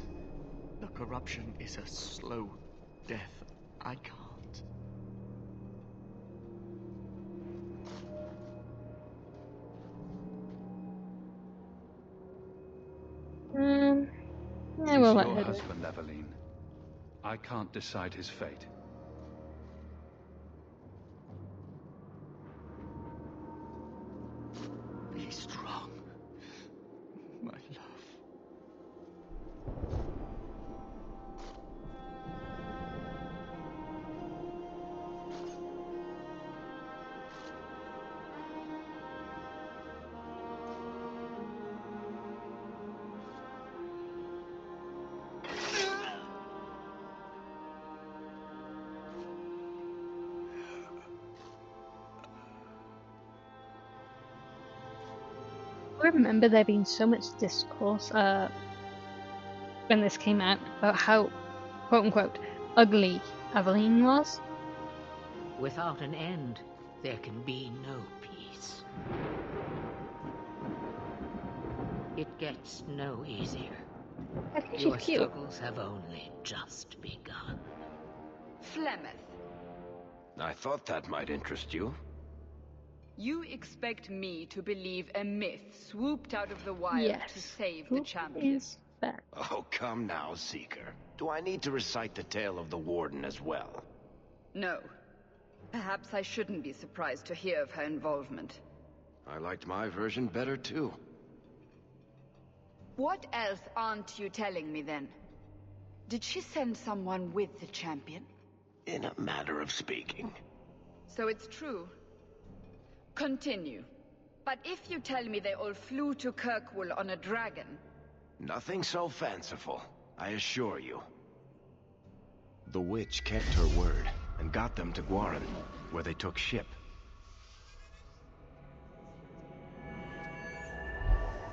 The corruption is a slow death. I can't. Yeah, we'll He's let your her do it. husband, Aveline. I can't decide his fate. Be strong, my love. I remember there being so much discourse when this came out about how, quote unquote, ugly Aveline was. Without an end, there can be no peace. It gets no easier. I think Your she's cute. struggles have only just begun. Flemeth, I thought that might interest you. you expect me to believe a myth swooped out of the wild Yes. to save Who the champion? is back? Oh, come now, Seeker. Do I need to recite the tale of the Warden as well? No. Perhaps I shouldn't be surprised to hear of her involvement. I liked my version better, too. What else aren't you telling me then? Did she send someone with the champion? In a manner of speaking. So it's true. Continue. But if you tell me they all flew to Kirkwall on a dragon... Nothing so fanciful, I assure you. The witch kept her word and got them to Guaran, where they took ship.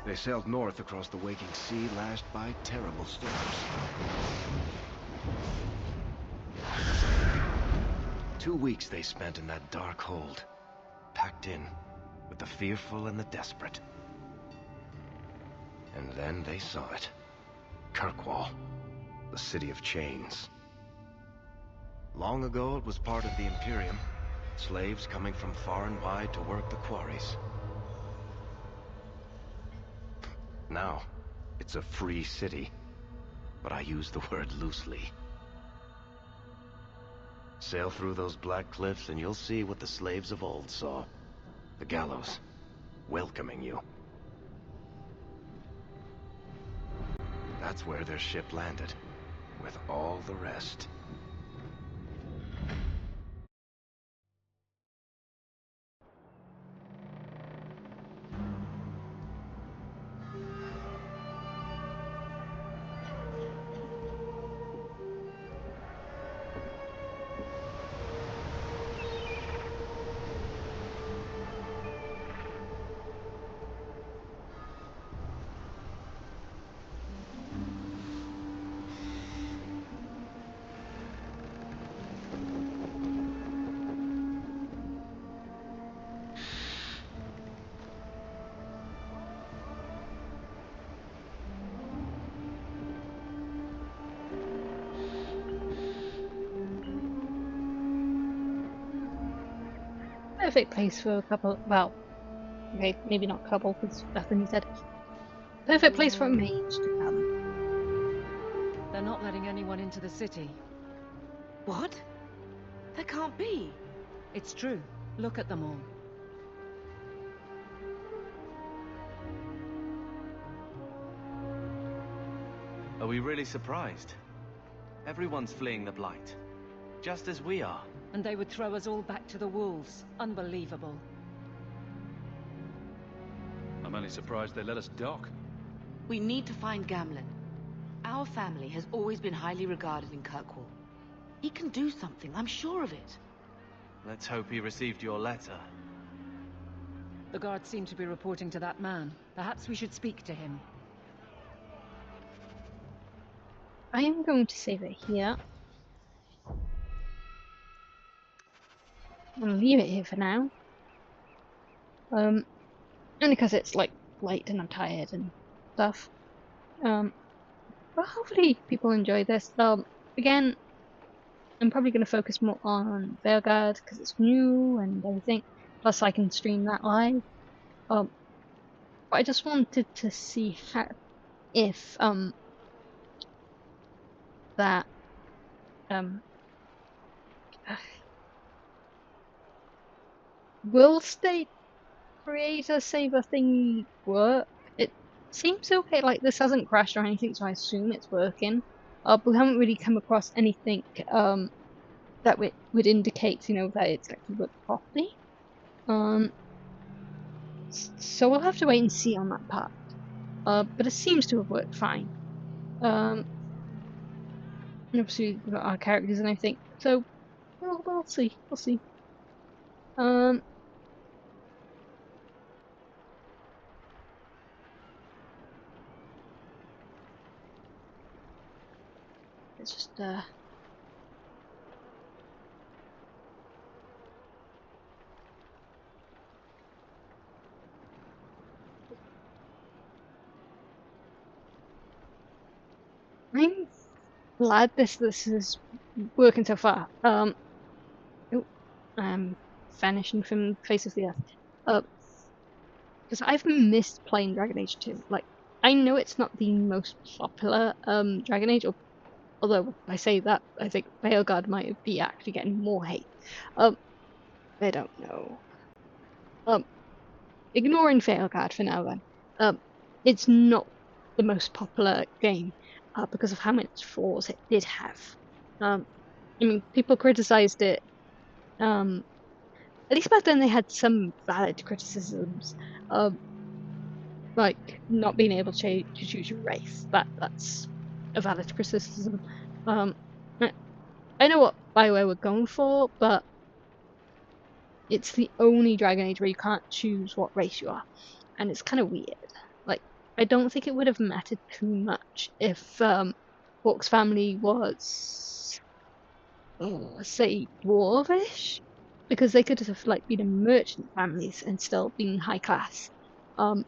They sailed north across the waking sea, lashed by terrible storms. 2 weeks they spent in that dark hold, packed in with the fearful and the desperate. And then they saw it. Kirkwall, the city of chains. Long ago it was part of the Imperium, slaves coming from far and wide to work the quarries. Now, it's a free city, but I use the word loosely. Sail through those black cliffs and you'll see what the slaves of old saw. The gallows, welcoming you. That's where their ship landed, with all the rest. Perfect place for a couple, well, Okay, maybe not couple, because that's when he said. Perfect place for a mage to come. They're not letting anyone into the city. What? That can't be. It's true. Look at them all. Are we really surprised? Everyone's fleeing the Blight. Just as we are. And they would throw us all back to the wolves. Unbelievable. I'm only surprised they let us dock. We need to find Gamlen. Our family has always been highly regarded in Kirkwall. He can do something, I'm sure of it. Let's hope he received your letter. The guards seem to be reporting to that man. Perhaps we should speak to him. I am going to save it here. I'm gonna leave it here for now. Only because it's like late and I'm tired and stuff. But hopefully people enjoy this. Again, I'm probably going to focus more on Veilguard because it's new and everything. Plus, I can stream that live. But I just wanted to see how, if that will state creator saver thingy work? It seems okay. Like this hasn't crashed or anything, so I assume it's working. But we haven't really come across anything that would indicate, you know, that it's actually worked properly. So we'll have to wait and see on that part. But it seems to have worked fine. And obviously we've got our characters and everything. So we'll see. We'll see. It's just I'm glad this is working so far. Oh, I'm vanishing from the face of the earth. Because I've missed playing Dragon Age 2. Like, I know it's not the most popular Dragon Age, although I say that, I think Veilguard might be actually getting more hate. I don't know. Ignoring Veilguard for now then. It's not the most popular game because of how much flaws it did have. I mean, people criticized it. At least back then they had some valid criticisms. Like not being able to choose your race. That's a valid criticism. I know what BioWare were going for, but it's the only Dragon Age where you can't choose what race you are, and it's kind of weird. Like, I don't think it would have mattered too much if Hawk's family was, say, dwarvish, because they could have like been a merchant families and still been high class. I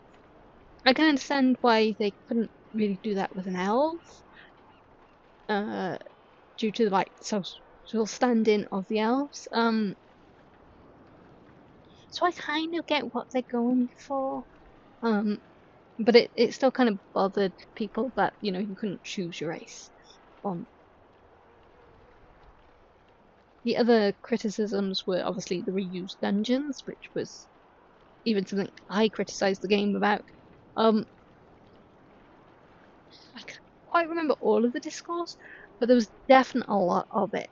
can understand why they couldn't really do that with an elf, due to like social standing of the elves. So I kind of get what they're going for, but it still kind of bothered people that, you know, you couldn't choose your race. The other criticisms were obviously the reused dungeons, which was even something I criticised the game about. I can't quite remember all of the discourse, but there was definitely a lot of it.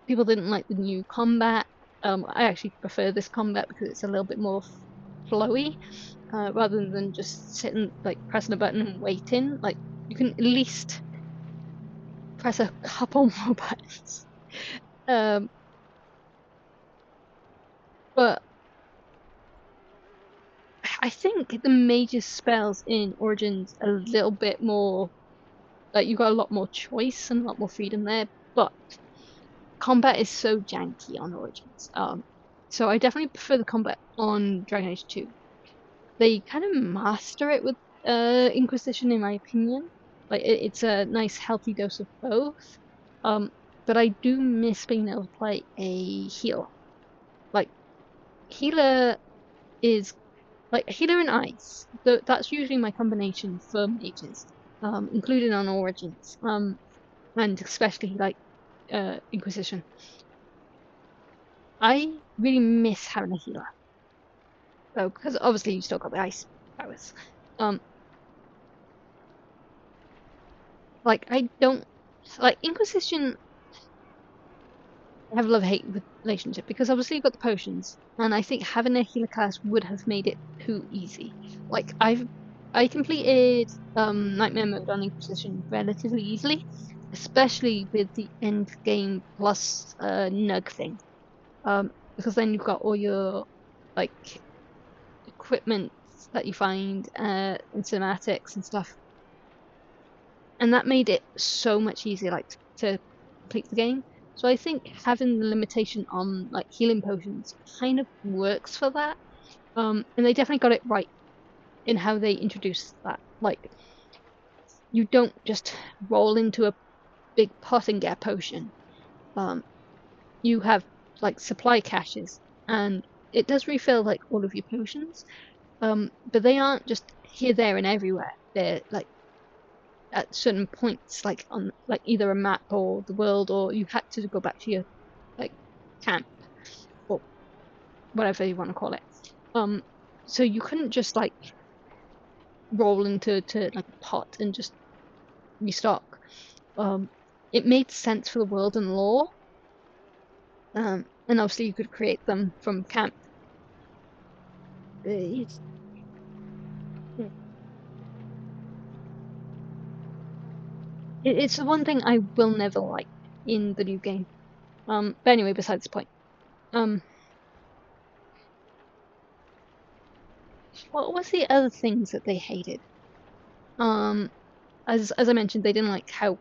People didn't like the new combat. I actually prefer this combat because it's a little bit more flowy, rather than just sitting, like, pressing a button and waiting. Like, you can at least press a couple more buttons. But I think the major spells in Origins are a little bit more, like, you've got a lot more choice and a lot more freedom there, but combat is so janky on Origins. So I definitely prefer the combat on Dragon Age 2. They kind of master it with Inquisition, in my opinion. Like, it's a nice healthy dose of both. But I do miss being able to play a healer. Like, healer is like healer and ice. That's usually my combination for mages, including on Origins, and especially like Inquisition. I really miss having a healer, though, because obviously you still got the ice powers. Like I don't like Inquisition. I have a love-hate relationship because obviously you've got the potions, and I think having a healer class would have made it too easy. Like I completed Nightmare mode on Inquisition relatively easily, especially with the end game plus nug thing. Because then you've got all your like equipment that you find in cinematics and stuff, and that made it so much easier, like to complete the game. So I think having the limitation on like healing potions kind of works for that. And they definitely got it right in how they introduced that. Like you don't just roll into a big pot and get a potion. You have like supply caches, and it does refill like all of your potions. But they aren't just here, there, and everywhere. They're like at certain points, like on like either a map or the world, or you had to go back to your like camp or whatever you want to call it. So you couldn't just like roll into like a pot and just restock. It made sense for the world and lore. And obviously you could create them from camp. It's the one thing I will never like in the new game. But anyway, besides the point. What was the other things that they hated? As I mentioned, they didn't like how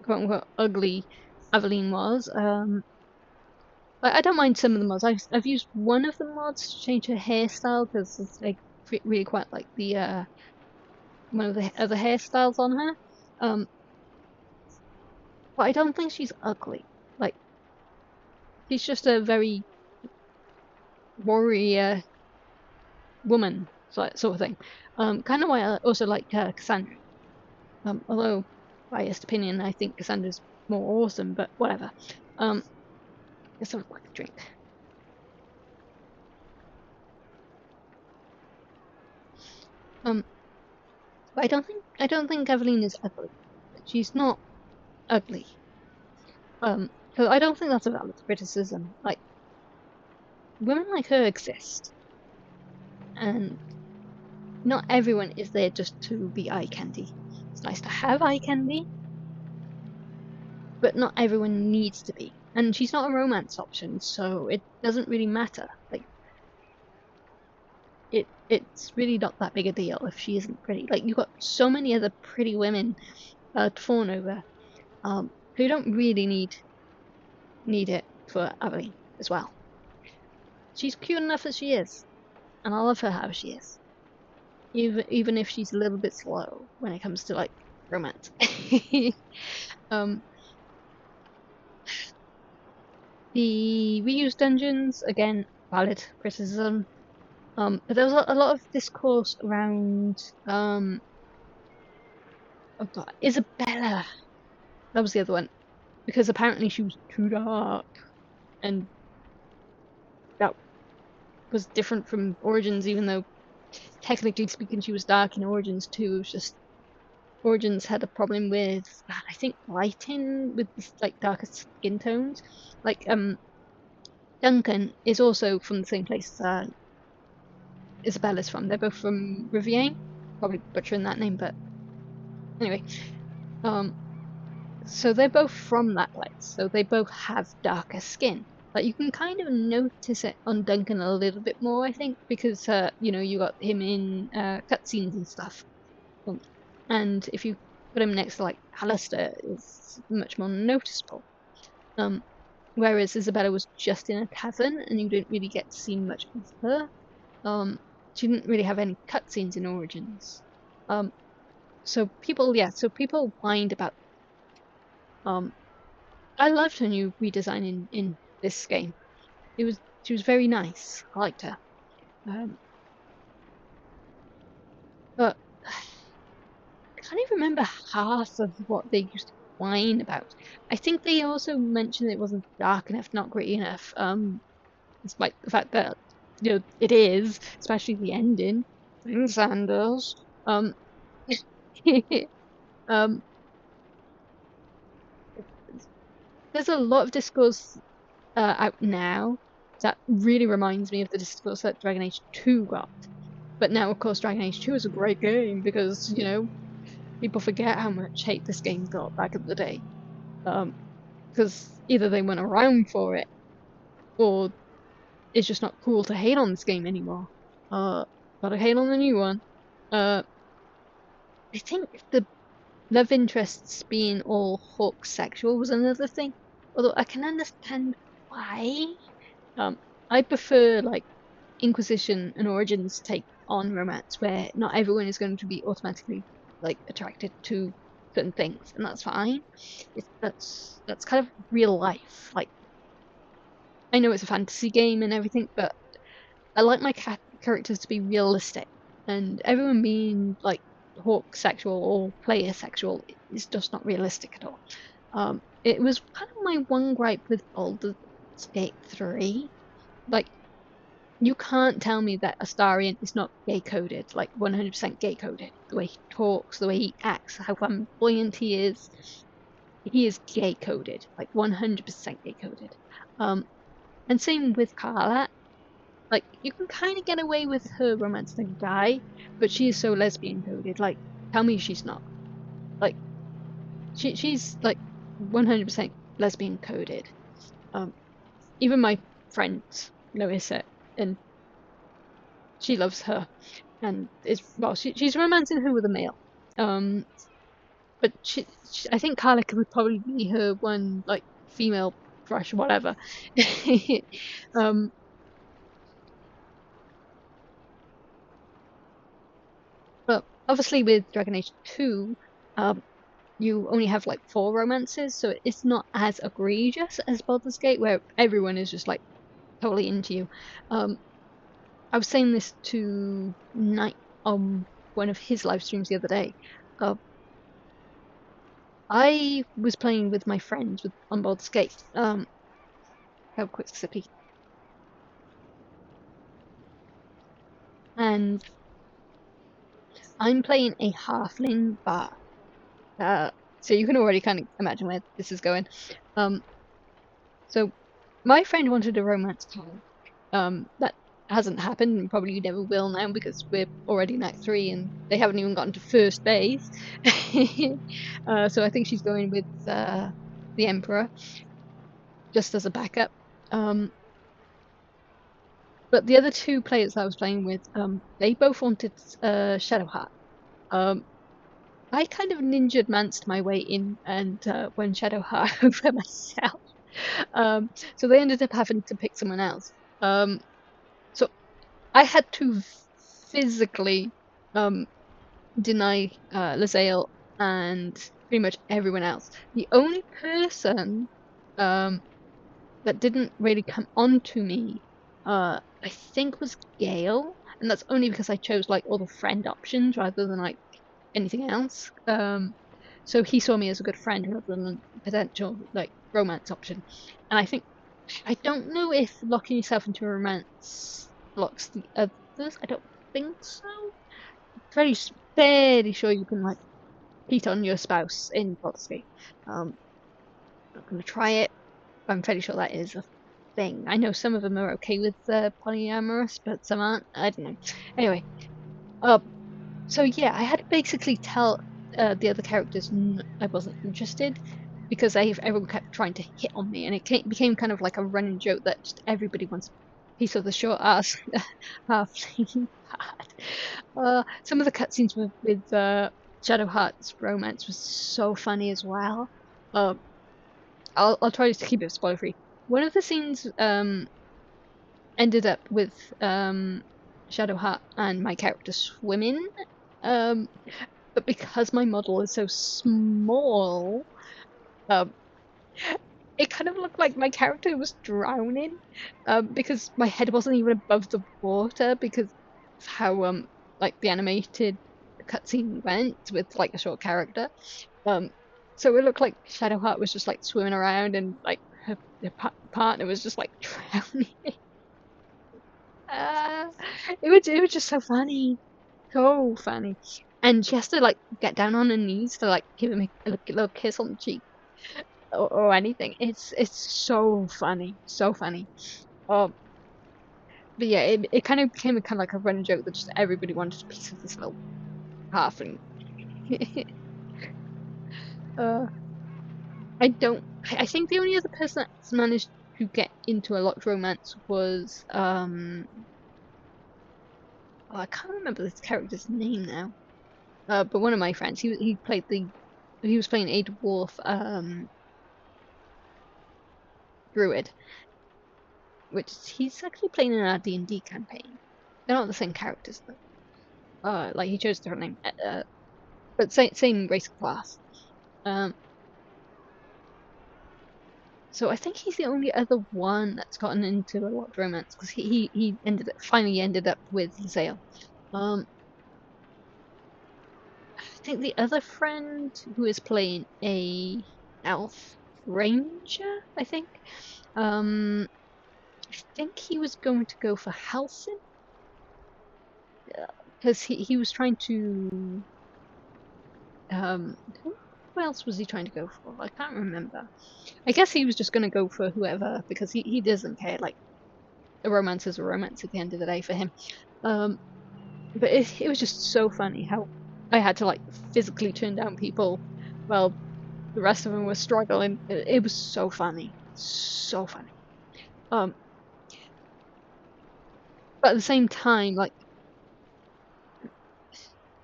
quote unquote ugly Aveline was. I don't mind some of the mods. I've used one of the mods to change her hairstyle because it's like really quite like the one of the other hairstyles on her. But I don't think she's ugly. Like she's just a very warrior woman sort of thing. Kind of why I also like Cassandra. Although biased opinion, I think Cassandra's more awesome, but whatever. Let's have a quick drink. But I don't think Aveline is ugly. She's not ugly. So I don't think that's a valid criticism. Like women like her exist, and not everyone is there just to be eye candy. It's nice to have eye candy, but not everyone needs to be. And she's not a romance option, so it doesn't really matter. Like it's really not that big a deal if she isn't pretty. Like you've got so many other pretty women to fawn over, who don't really need it for Aveline as well. She's cute enough as she is, and I love her how she is. Even if she's a little bit slow when it comes to like romance. The reused dungeons, again, valid criticism. But there was a lot of discourse around oh god, Isabella. That was the other one. Because apparently she was too dark. And that was different from Origins, even though technically speaking she was dark in Origins too. It was just Origins had a problem with I think lighting with like darker skin tones. Like Duncan is also from the same place Isabella's from. They're both from Riviere. Probably butchering that name, but anyway. So they're both from that place. So they both have darker skin. Like you can kind of notice it on Duncan a little bit more, I think, because you know, you got him in cutscenes and stuff. And if you put him next to like Alistair, it's much more noticeable. Whereas Isabella was just in a tavern and you didn't really get to see much of her. She didn't really have any cutscenes in Origins. So people whined about. I loved her new redesign in this game. She was very nice. I liked her. but I can't even remember half of what they used to whine about. I think they also mentioned it wasn't dark enough, not gritty enough. Despite the fact that it is, especially the ending. In Sanders. Um, there's a lot of discourse out now that really reminds me of the discourse that Dragon Age 2 got. But now, of course, Dragon Age 2 is a great game because, people forget how much hate this game got back in the day. Because either they went around for it, or it's just not cool to hate on this game anymore. Gotta hate on the new one. I think the love interests being all Hawk sexual was another thing. Although I can understand why. I prefer like Inquisition and Origins take on romance where not everyone is going to be automatically like attracted to certain things, and that's fine. That's kind of real life. Like, I know it's a fantasy game and everything, but I like my characters to be realistic, and everyone being like Hawk sexual or player sexual is just not realistic at all. It was kind of my one gripe with Baldur's Gate 3. Like, you can't tell me that Astarion is not gay coded, like 100% gay coded. The way he talks, the way he acts, how flamboyant he is gay coded, like 100% gay coded. And same with Carla. Like, you can kind of get away with her romancing a guy, but she is so lesbian coded. Like, tell me she's not. Like, she's like 100% lesbian coded. Even my friends notice it, and she loves her, and she's romancing her with a male. But I think Carla would probably be her one like female crush, whatever. But obviously with Dragon Age 2, you only have like 4 romances, so it's not as egregious as Baldur's Gate, where everyone is just like totally into you. I was saying this to Knight on one of his live streams the other day. I was playing with my friends on Baldur's Gate. Have a quick sippy. And I'm playing a halfling bard. So you can already kind of imagine where this is going. So my friend wanted a romance card. That hasn't happened and probably never will now because we're already in Act 3 and they haven't even gotten to first base. So I think she's going with the Emperor just as a backup. But the other 2 players I was playing with, they both wanted Shadowheart. I kind of ninja manced my way in and won Shadowheart over myself. So they ended up having to pick someone else. So I had to physically deny Lae'zel and pretty much everyone else. The only person that didn't really come onto me, I think, was Gale, and that's only because I chose like all the friend options rather than like anything else. So he saw me as a good friend rather than a potential like romance option. And I don't know if locking yourself into a romance blocks the others. I don't think so. Fairly sure you can like cheat on your spouse in Baldur's Gate. Not gonna try it. I'm fairly sure that is a thing. I know some of them are okay with polyamorous, but some aren't. I don't know. Anyway, so yeah, I had to basically tell the other characters I wasn't interested because everyone kept trying to hit on me, and it became kind of like a running joke that just everybody wants a piece of the short ass halfling bard. Some of the cutscenes with Shadowheart's romance was so funny as well. I'll try to keep it spoiler free. One of the scenes ended up with Shadowheart and my character swimming, but because my model is so small, it kind of looked like my character was drowning, because my head wasn't even above the water because of how like the animated cutscene went with like a short character. So it looked like Shadowheart was just like swimming around and like her partner was just like drowning. It was just so funny, so funny. And she has to like get down on her knees to like give him a little kiss on the cheek or anything. It's so funny, so funny. But yeah, it kind of became kind of like a running joke that just everybody wanted a piece of this little halfling. I think the only other person that's managed to get into a locked romance was I can't remember this character's name now. But one of my friends, he was playing a dwarf druid, which he's actually playing in our D&D campaign. They're not the same characters though. Like he chose a different name, but same race class. So I think he's the only other one that's gotten into a locked romance because he finally ended up with Zale. I think the other friend who is playing a elf ranger, I think he was going to go for Halcyon because he was trying to who else was he trying to go for? I can't remember. I guess he was just going to go for whoever because he doesn't care. Like, a romance is a romance at the end of the day for him. But it was just so funny how I had to like physically turn down people while the rest of them were struggling. It was so funny, so funny. But at the same time, like,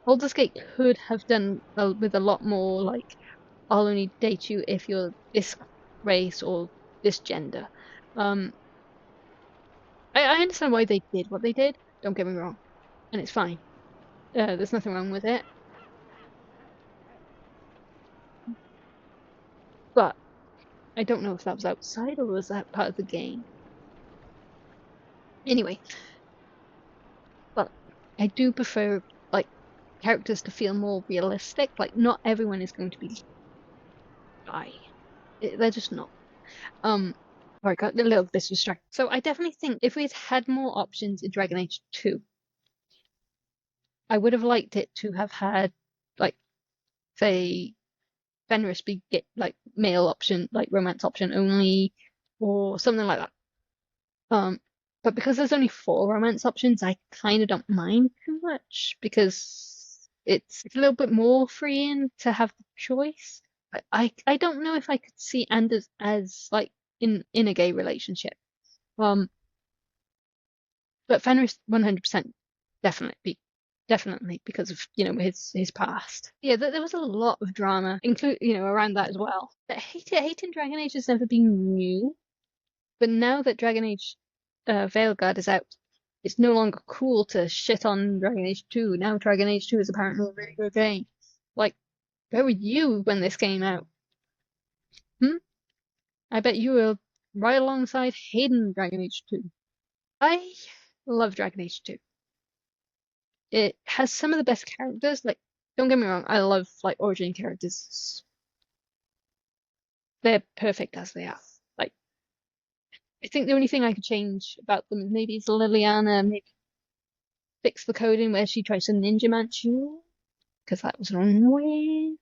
Baldur's Gate could have done with a lot more like, I'll only date you if you're this race or this gender. I understand why they did what they did, don't get me wrong, and it's fine. There's nothing wrong with it. But I don't know if that was outside or was that part of the game. Anyway, but I do prefer like characters to feel more realistic. Like, not everyone is going to be bi. They're just not. I got a little bit distracted. So I definitely think if we'd had more options in Dragon Age 2, I would have liked it to have had, like, say, Fenris be like male option, like romance option only, or something like that. But because there's only 4 romance options, I kind of don't mind too much because it's a little bit more freeing to have the choice. I don't know if I could see Anders as like in a gay relationship. But Fenris 100% definitely because of his past. Yeah, there was a lot of drama, around that as well. But hating Dragon Age has never been new, but now that Dragon Age Veilguard is out, it's no longer cool to shit on Dragon Age 2. Now Dragon Age 2 is apparently a really good game. Like, where were you when this came out? I bet you were right alongside hating Dragon Age 2. I love Dragon Age 2. It has some of the best characters. Like, don't get me wrong, I love like origin characters. They're perfect as they are. Like, I think the only thing I could change about them maybe is Liliana, maybe fix the coding where she tries to ninja match you, because that was annoying.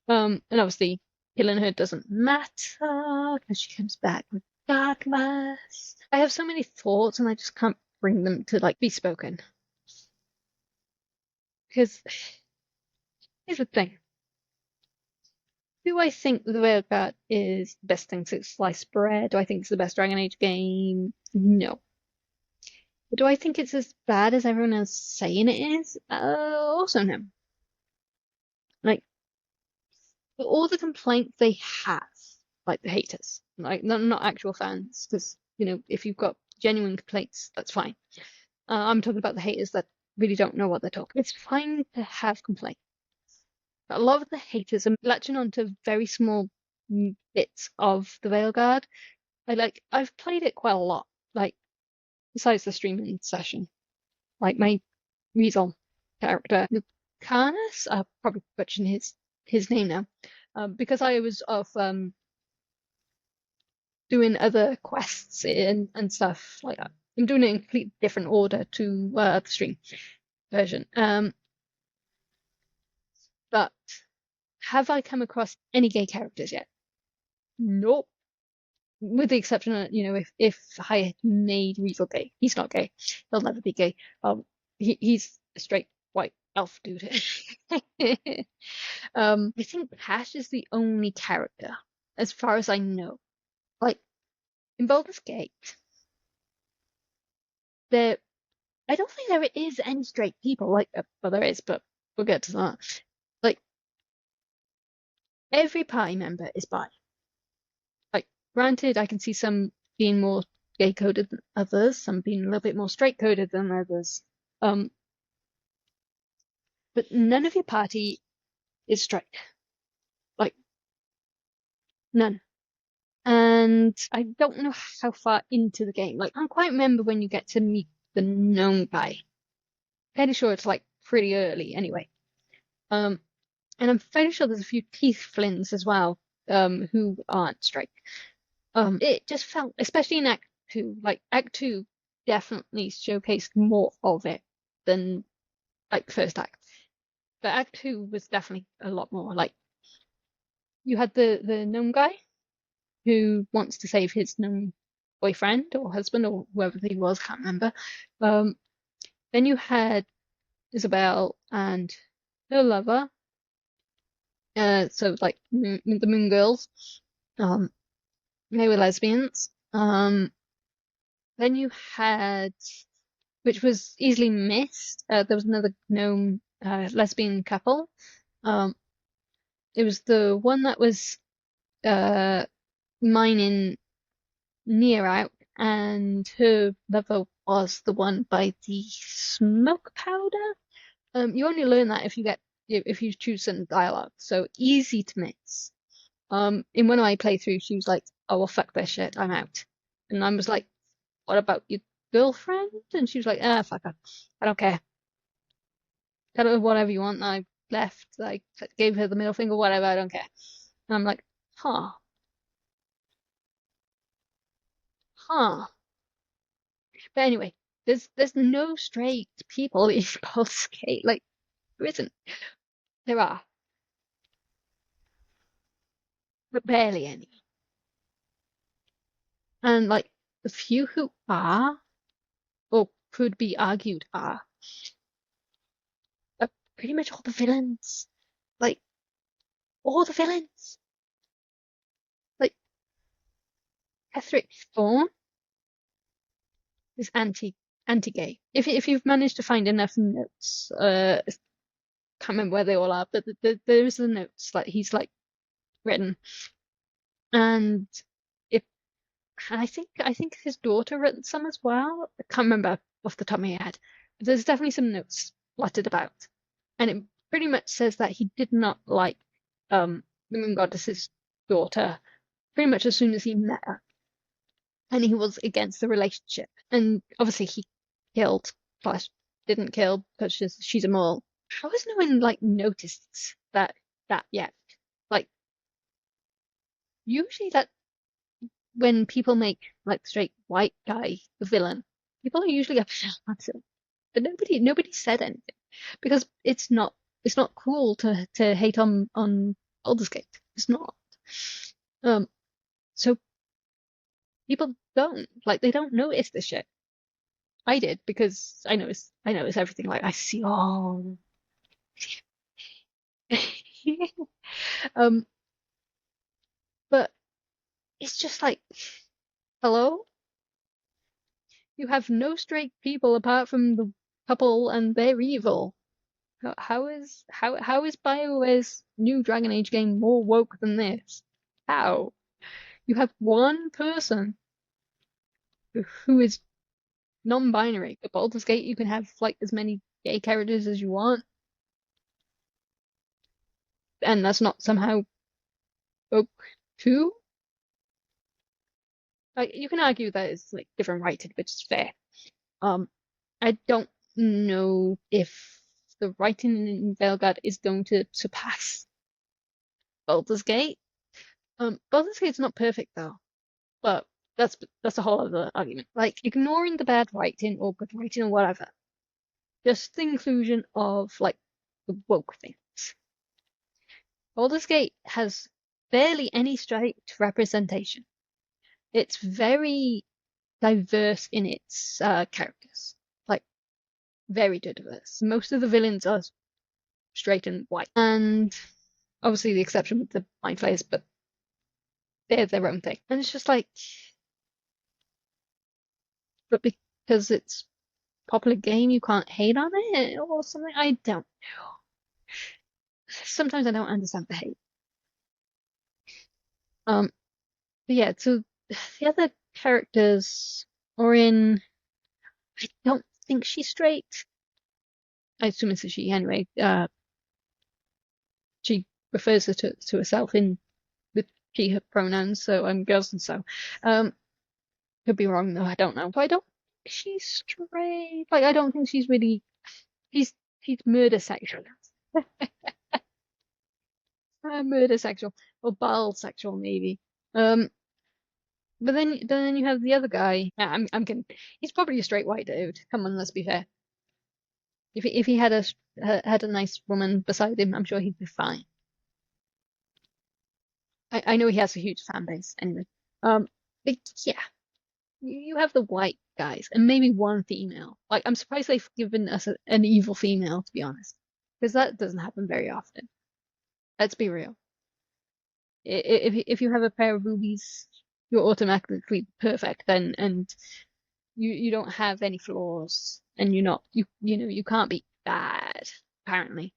And obviously killing her doesn't matter because she comes back regardless. I have so many thoughts and I just can't bring them to like be spoken. Because here's the thing. Do I think the Veilguard is the best thing since sliced bread? Do I think it's the best Dragon Age game? No. But do I think it's as bad as everyone else saying it is? Also no. Like, all the complaints they have, like the haters, like not actual fans, because if you've got genuine complaints, that's fine. I'm talking about the haters that really don't know what they're talking. It's fine to have complaints. But a lot of the haters are latching onto very small bits of the Veilguard. I've played it quite a lot, like besides the streaming session. Like my Weasel character, Carnus. I'm probably butchering his name now, because I was off doing other quests and stuff like that. I'm doing it in completely different order to the stream version. But have I come across any gay characters yet? Nope. With the exception of, if I had made Weasel gay. He's not gay. He'll never be gay. He's a straight white elf dude. I think Hash is the only character, as far as I know. Like, in Baldur's Gate, I don't think there is any straight people. Like, well, there is, but we'll get to that. Like, every party member is bi. Like, granted, I can see some being more gay coded than others, some being a little bit more straight coded than others. But none of your party is straight. Like, none. And I don't know how far into the game. Like, I can't quite remember when you get to meet the gnome guy. Fairly sure it's like pretty early anyway. And I'm fairly sure there's a few tieflings as well, who aren't straight. It just felt, especially in Act 2, like Act 2 definitely showcased more of it than like first act. But Act 2 was definitely a lot more. Like, you had the gnome guy who wants to save his gnome boyfriend or husband or whoever he was, can't remember. Then you had Isabel and her lover. So like the Moon Girls. They were lesbians. Then you had, which was easily missed, there was another gnome lesbian couple. It was the one that was mining near out, and her lover was the one by the smoke powder. You only learn that if you choose certain dialogue, so easy to miss. In one of my playthroughs, she was like, "Oh well, fuck this shit, I'm out," and I was like, "What about your girlfriend?" And she was like, "Ah, fuck her, I don't care. Tell her whatever you want." And I left, like, gave her the middle finger, whatever, I don't care. And I'm like, huh. But anyway, there's no straight people in Baldur's Gate. Like, there isn't. There are, but barely any. And like the few who are, or could be argued are pretty much all the villains. Like, all the villains. Like, Etheric Thorn is anti-gay. If you've managed to find enough notes, can't remember where they all are, but there's the notes, like, he's like written. And I think his daughter written some as well. I can't remember off the top of my head. But there's definitely some notes splattered about. And it pretty much says that he did not like the Moon Goddess's daughter pretty much as soon as he met her. And he was against the relationship. And obviously he killed, / didn't kill, because she's a mole. How has no one like noticed that yet? Like, usually that when people make like the straight white guy the villain, people are usually upset about it. But nobody said anything because it's not cool to hate on Baldur's Gate. It's not. So people don't they don't notice this shit. I did because I notice everything. Like, I see all. But it's just like, hello? You have no straight people apart from the couple, and they're evil. How is BioWare's new Dragon Age game more woke than this? How? You have one person who is non-binary. At Baldur's Gate, you can have like as many gay characters as you want, and that's not somehow woke too. Like, you can argue that it's like different writing, which is fair. I don't know if the writing in Veilguard is going to surpass Baldur's Gate. Baldur's Gate's not perfect though, but that's a whole other argument. Like, ignoring the bad writing or good writing or whatever, just the inclusion of like the woke things. Baldur's Gate has barely any straight representation. It's very diverse in its characters, like very diverse. Most of the villains are straight and white, and obviously the exception with the mind flayers, but they're their own thing. And it's just like, but because it's a popular game, you can't hate on it or something. I don't know. Sometimes I don't understand the hate. But yeah, so the other characters are in. I don't think she's straight. I assume it's a she anyway. She refers to herself in with she her pronouns, so I'm girls and so. Could be wrong though, I don't know. But I don't think she's straight. Like, I don't think she's really. She's murder sexual. Murder sexual or bisexual maybe. But then you have the other guy. I'm kidding. He's probably a straight white dude. Come on, let's be fair. If he had a nice woman beside him, I'm sure he'd be fine. I know he has a huge fan base anyway. But yeah, you have the white guys and maybe one female. Like, I'm surprised they've given us an evil female, to be honest, because that doesn't happen very often. Let's be real. If you have a pair of boobies, you're automatically perfect then, and you don't have any flaws, and you know you can't be bad. Apparently,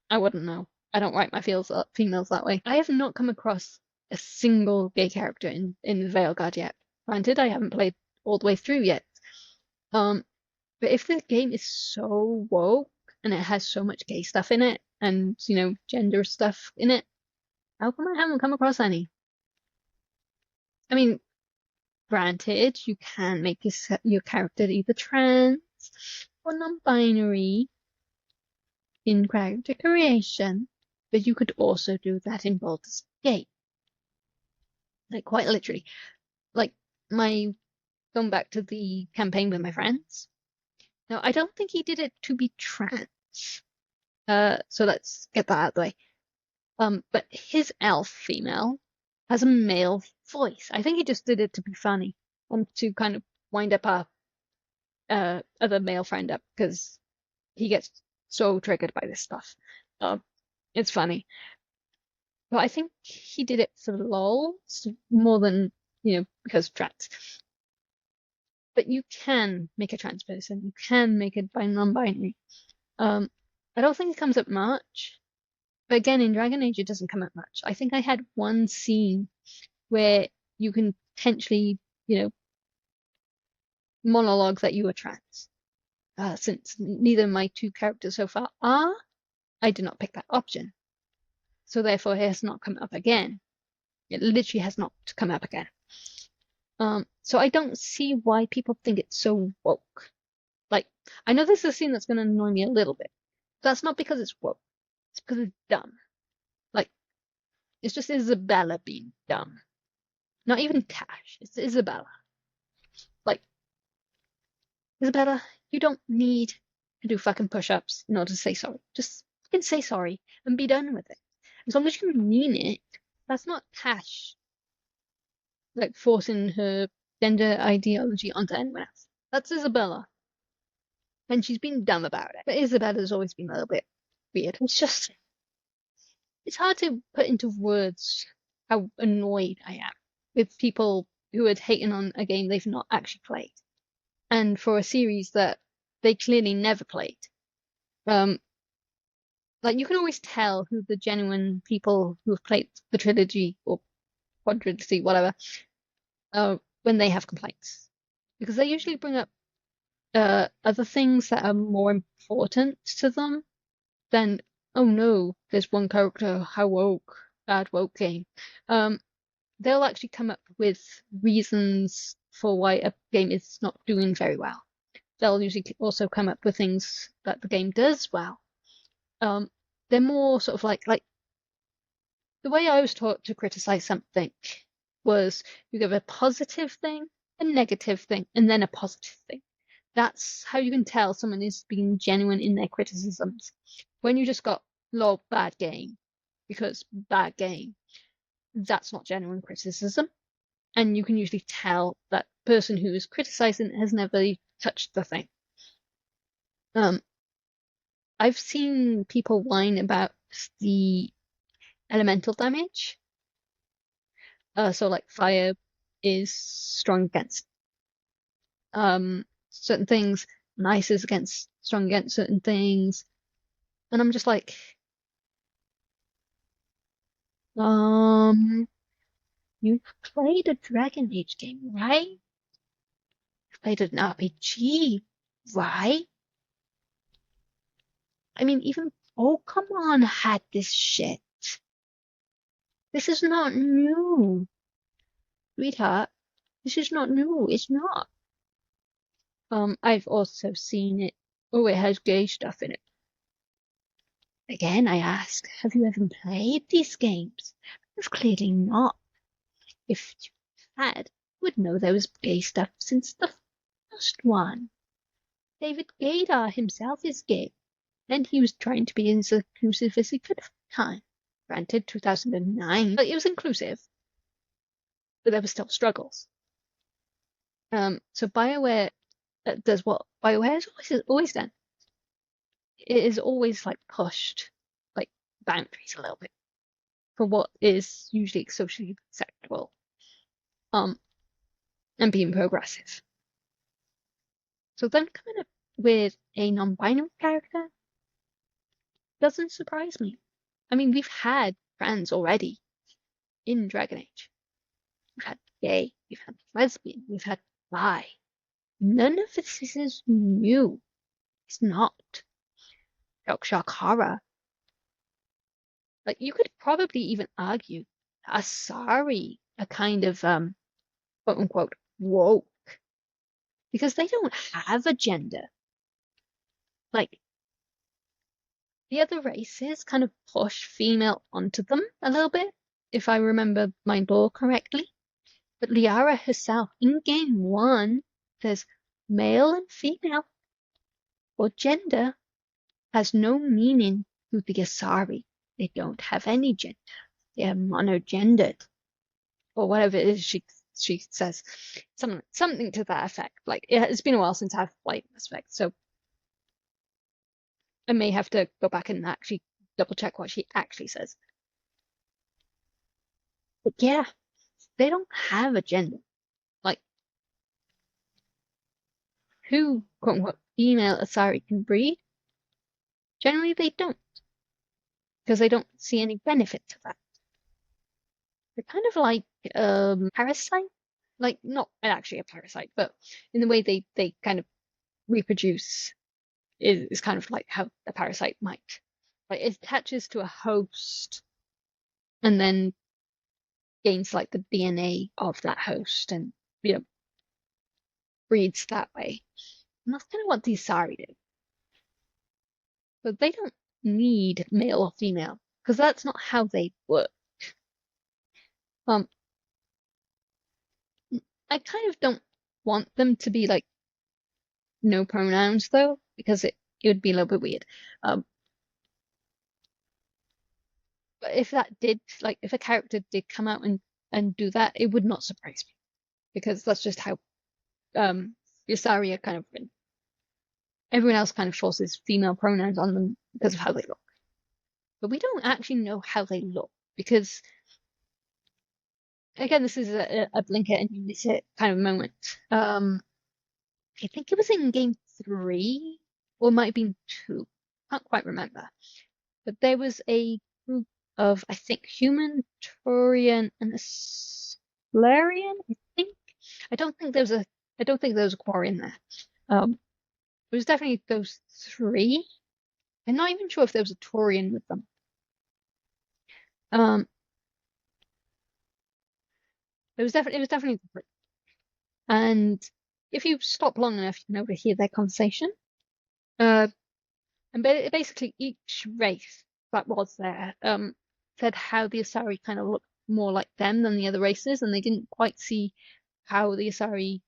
I wouldn't know. I don't write my females that way. I have not come across a single gay character in Veilguard yet. Granted, I haven't played all the way through yet. But if the game is so woke and it has so much gay stuff in it, and gender stuff in it, how come I haven't come across any? I mean, granted, you can make your character either trans or non-binary in character creation, but you could also do that in Baldur's Gate. Like, quite literally. Like, going back to the campaign with my friends. Now, I don't think he did it to be trans. So let's get that out of the way. But his elf female has a male voice. I think he just did it to be funny and to kind of wind up our other male friend up, because he gets so triggered by this stuff. It's funny. But I think he did it for lols more than, because trans. But you can make a trans person. You can make it by non-binary. I don't think it comes up much. But again, in Dragon Age, it doesn't come up much. I think I had one scene where you can potentially, monologue that you are trans. Since neither of my two characters so far are, I did not pick that option. So therefore, it has not come up again. It literally has not come up again. So I don't see why people think it's so woke. Like, I know this is a scene that's going to annoy me a little bit. That's not because it's woke. It's because it's dumb. Like, it's just Isabella being dumb. Not even Tash. It's Isabella. Like, Isabella, you don't need to do fucking push-ups in order to say sorry. Just fucking say sorry and be done with it. As long as you mean it, that's not Tash, like, forcing her gender ideology onto anyone else. That's Isabella. And she's been dumb about it. But Isabella's always been a little bit weird. It's hard to put into words how annoyed I am with people who are hating on a game they've not actually played. And for a series that they clearly never played. Like, you can always tell who the genuine people who have played the trilogy or quadrilogy, whatever, when they have complaints. Because they usually bring up other things that are more important to them than, oh no, there's one character, how woke, bad woke game. They'll actually come up with reasons for why a game is not doing very well. They'll usually also come up with things that the game does well. they're more sort of like the way I was taught to criticize something was you give a positive thing, a negative thing, and then a positive thing. That's how you can tell someone is being genuine in their criticisms. When you just got lol bad game because bad game, that's not genuine criticism. And you can usually tell that person who is criticizing has never touched the thing. I've seen people whine about the elemental damage. So like fire is strong against certain things, and ice is strong against certain things. And I'm just like, you've played a Dragon Age game, right? You've played an RPG, right? I mean, even Pokemon had this shit. This is not new. Sweetheart, this is not new. It's not. I've also seen it. Oh, it has gay stuff in it. Again, I ask, have you ever played these games? It's clearly not. If you had, you would know there was gay stuff since the first one. David Gaydar himself is gay, and he was trying to be as inclusive as he could for the time. Granted, 2009, but it was inclusive. But there were still struggles. So BioWare does what BioWare has always done. It is always like pushed like boundaries a little bit for what is usually socially acceptable. And being progressive. So then coming up with a non-binary character doesn't surprise me. I mean, we've had trans already in Dragon Age. We've had gay, we've had lesbian, we've had bi. None of this is new. It's not. Shock horror. Like, you could probably even argue Asari are kind of, quote unquote, woke. Because they don't have a gender. Like, the other races kind of push female onto them a little bit, if I remember my lore correctly. But Liara herself, in game 1, says male and female, or gender, has no meaning to the Asari. They don't have any gender. They are monogendered. Or whatever it is she says. Something to that effect. Like, it's been a while since I've played Mass Effect, so I may have to go back and actually double check what she actually says. But yeah, they don't have a gender. Like, who, quote unquote, female Asari can breed? Generally, they don't. Because they don't see any benefit to that. They're kind of like parasite. Like, not actually a parasite, but in the way they kind of reproduce is kind of like how a parasite might. Like, it attaches to a host and then gains like the DNA of that host and, you know, breeds that way. And that's kind of what these Asari do. But they don't need male or female, because that's not how they work. I kind of don't want them to be like no pronouns though, because it would be a little bit weird. But if that did, like, if a character did come out and do that, it would not surprise me, because that's just how Asari are kind of written. Everyone else kind of forces female pronouns on them because of how they look. But we don't actually know how they look, because, again, this is a blink it and you miss it kind of moment. I think it was in game 3, or it might have been 2. Can't quite remember. But there was a group of, I think, human, Turian, and a Solarian, I think. I don't think there was a Quarian there. It was definitely those 3. I'm not even sure if there was a Turian with them. It was definitely 3. And if you stop long enough, you can overhear their conversation. And basically each race that was there said how the Asari kind of looked more like them than the other races, and they didn't quite see how the Asari,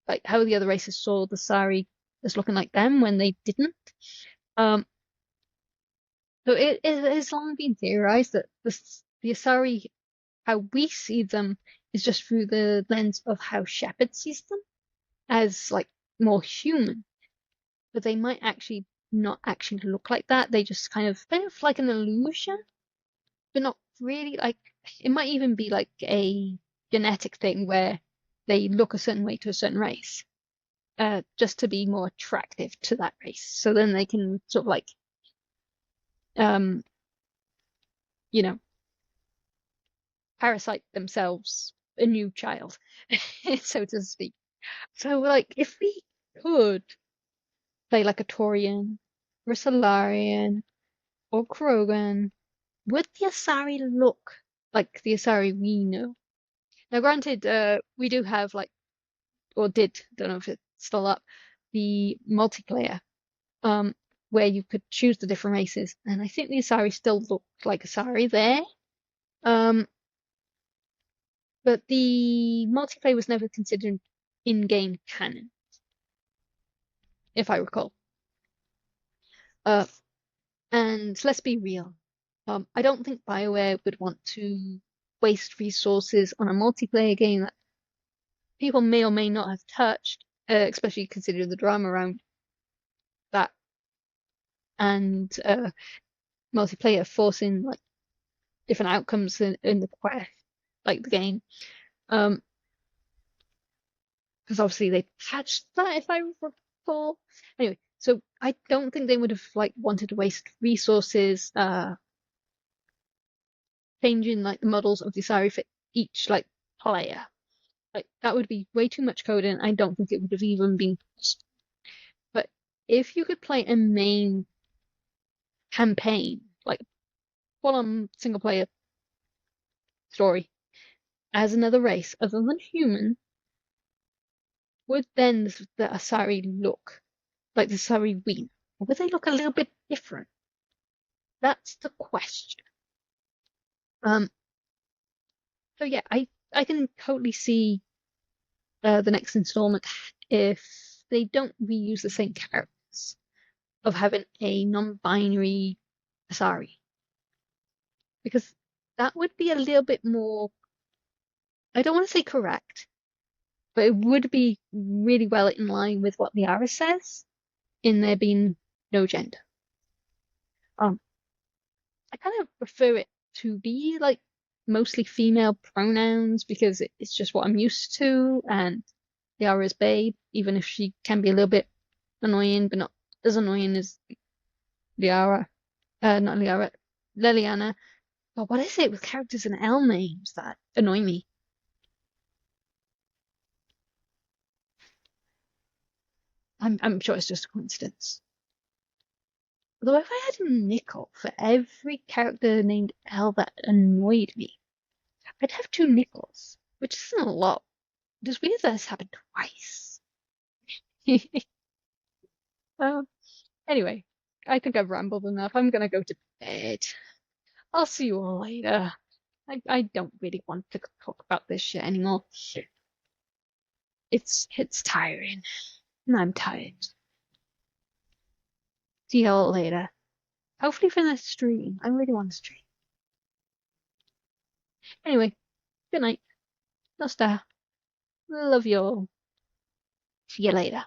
like how the other races saw the Asari as looking like them when they didn't. So it has long been theorized that the Asari, how we see them, is just through the lens of how Shepard sees them, as like more human. But they might actually not actually look like that. They just kind of like an illusion, but not really. Like it might even be like a genetic thing where they look a certain way to a certain race, just to be more attractive to that race. So then they can sort of like, you know, parasite themselves a new child, so to speak. So like, if we could play like a Torian, or a Solarian, or Krogan, would the Asari look like the Asari we know? Now, granted, we do have like, or did, don't know if it's still up, the multiplayer, where you could choose the different races, and I think the Asari still look like Asari there. But the multiplayer was never considered in-game canon, if I recall. And let's be real. I don't think BioWare would want to waste resources on a multiplayer game that people may or may not have touched, especially considering the drama around that, and multiplayer forcing like different outcomes in the quest, like the game. Because obviously they patched that, if I recall. Anyway, so I don't think they would have like wanted to waste resources changing like the models of the Asari for each like player. Like that would be way too much code, and I don't think it would have even been. But if you could play a main campaign, like full-on single-player story, as another race other than human, would then the Asari look like the Asari we know? Or would they look a little bit different? That's the question. So yeah, I can totally see the next installment if they don't reuse the same characters, of having a non-binary Asari, because that would be a little bit more, I don't want to say correct, but it would be really well in line with what the Ara says in there being no gender. I kind of prefer it to be like mostly female pronouns because it's just what I'm used to, and Liara's babe, even if she can be a little bit annoying, but not as annoying as Liara. Not Liara, Liliana. But what is it with characters and L names that annoy me? I'm sure it's just a coincidence. Although if I had a nickel for every character named L that annoyed me, I'd have 2 nickels, which isn't a lot. It's weird that this happened twice. Anyway, I think I've rambled enough. I'm gonna go to bed. I'll see you all later. I don't really want to talk about this shit anymore. It's tiring. And I'm tired. See you all later. Hopefully for the stream. I really want to stream. Anyway, good night. No star. Love you all. See you later.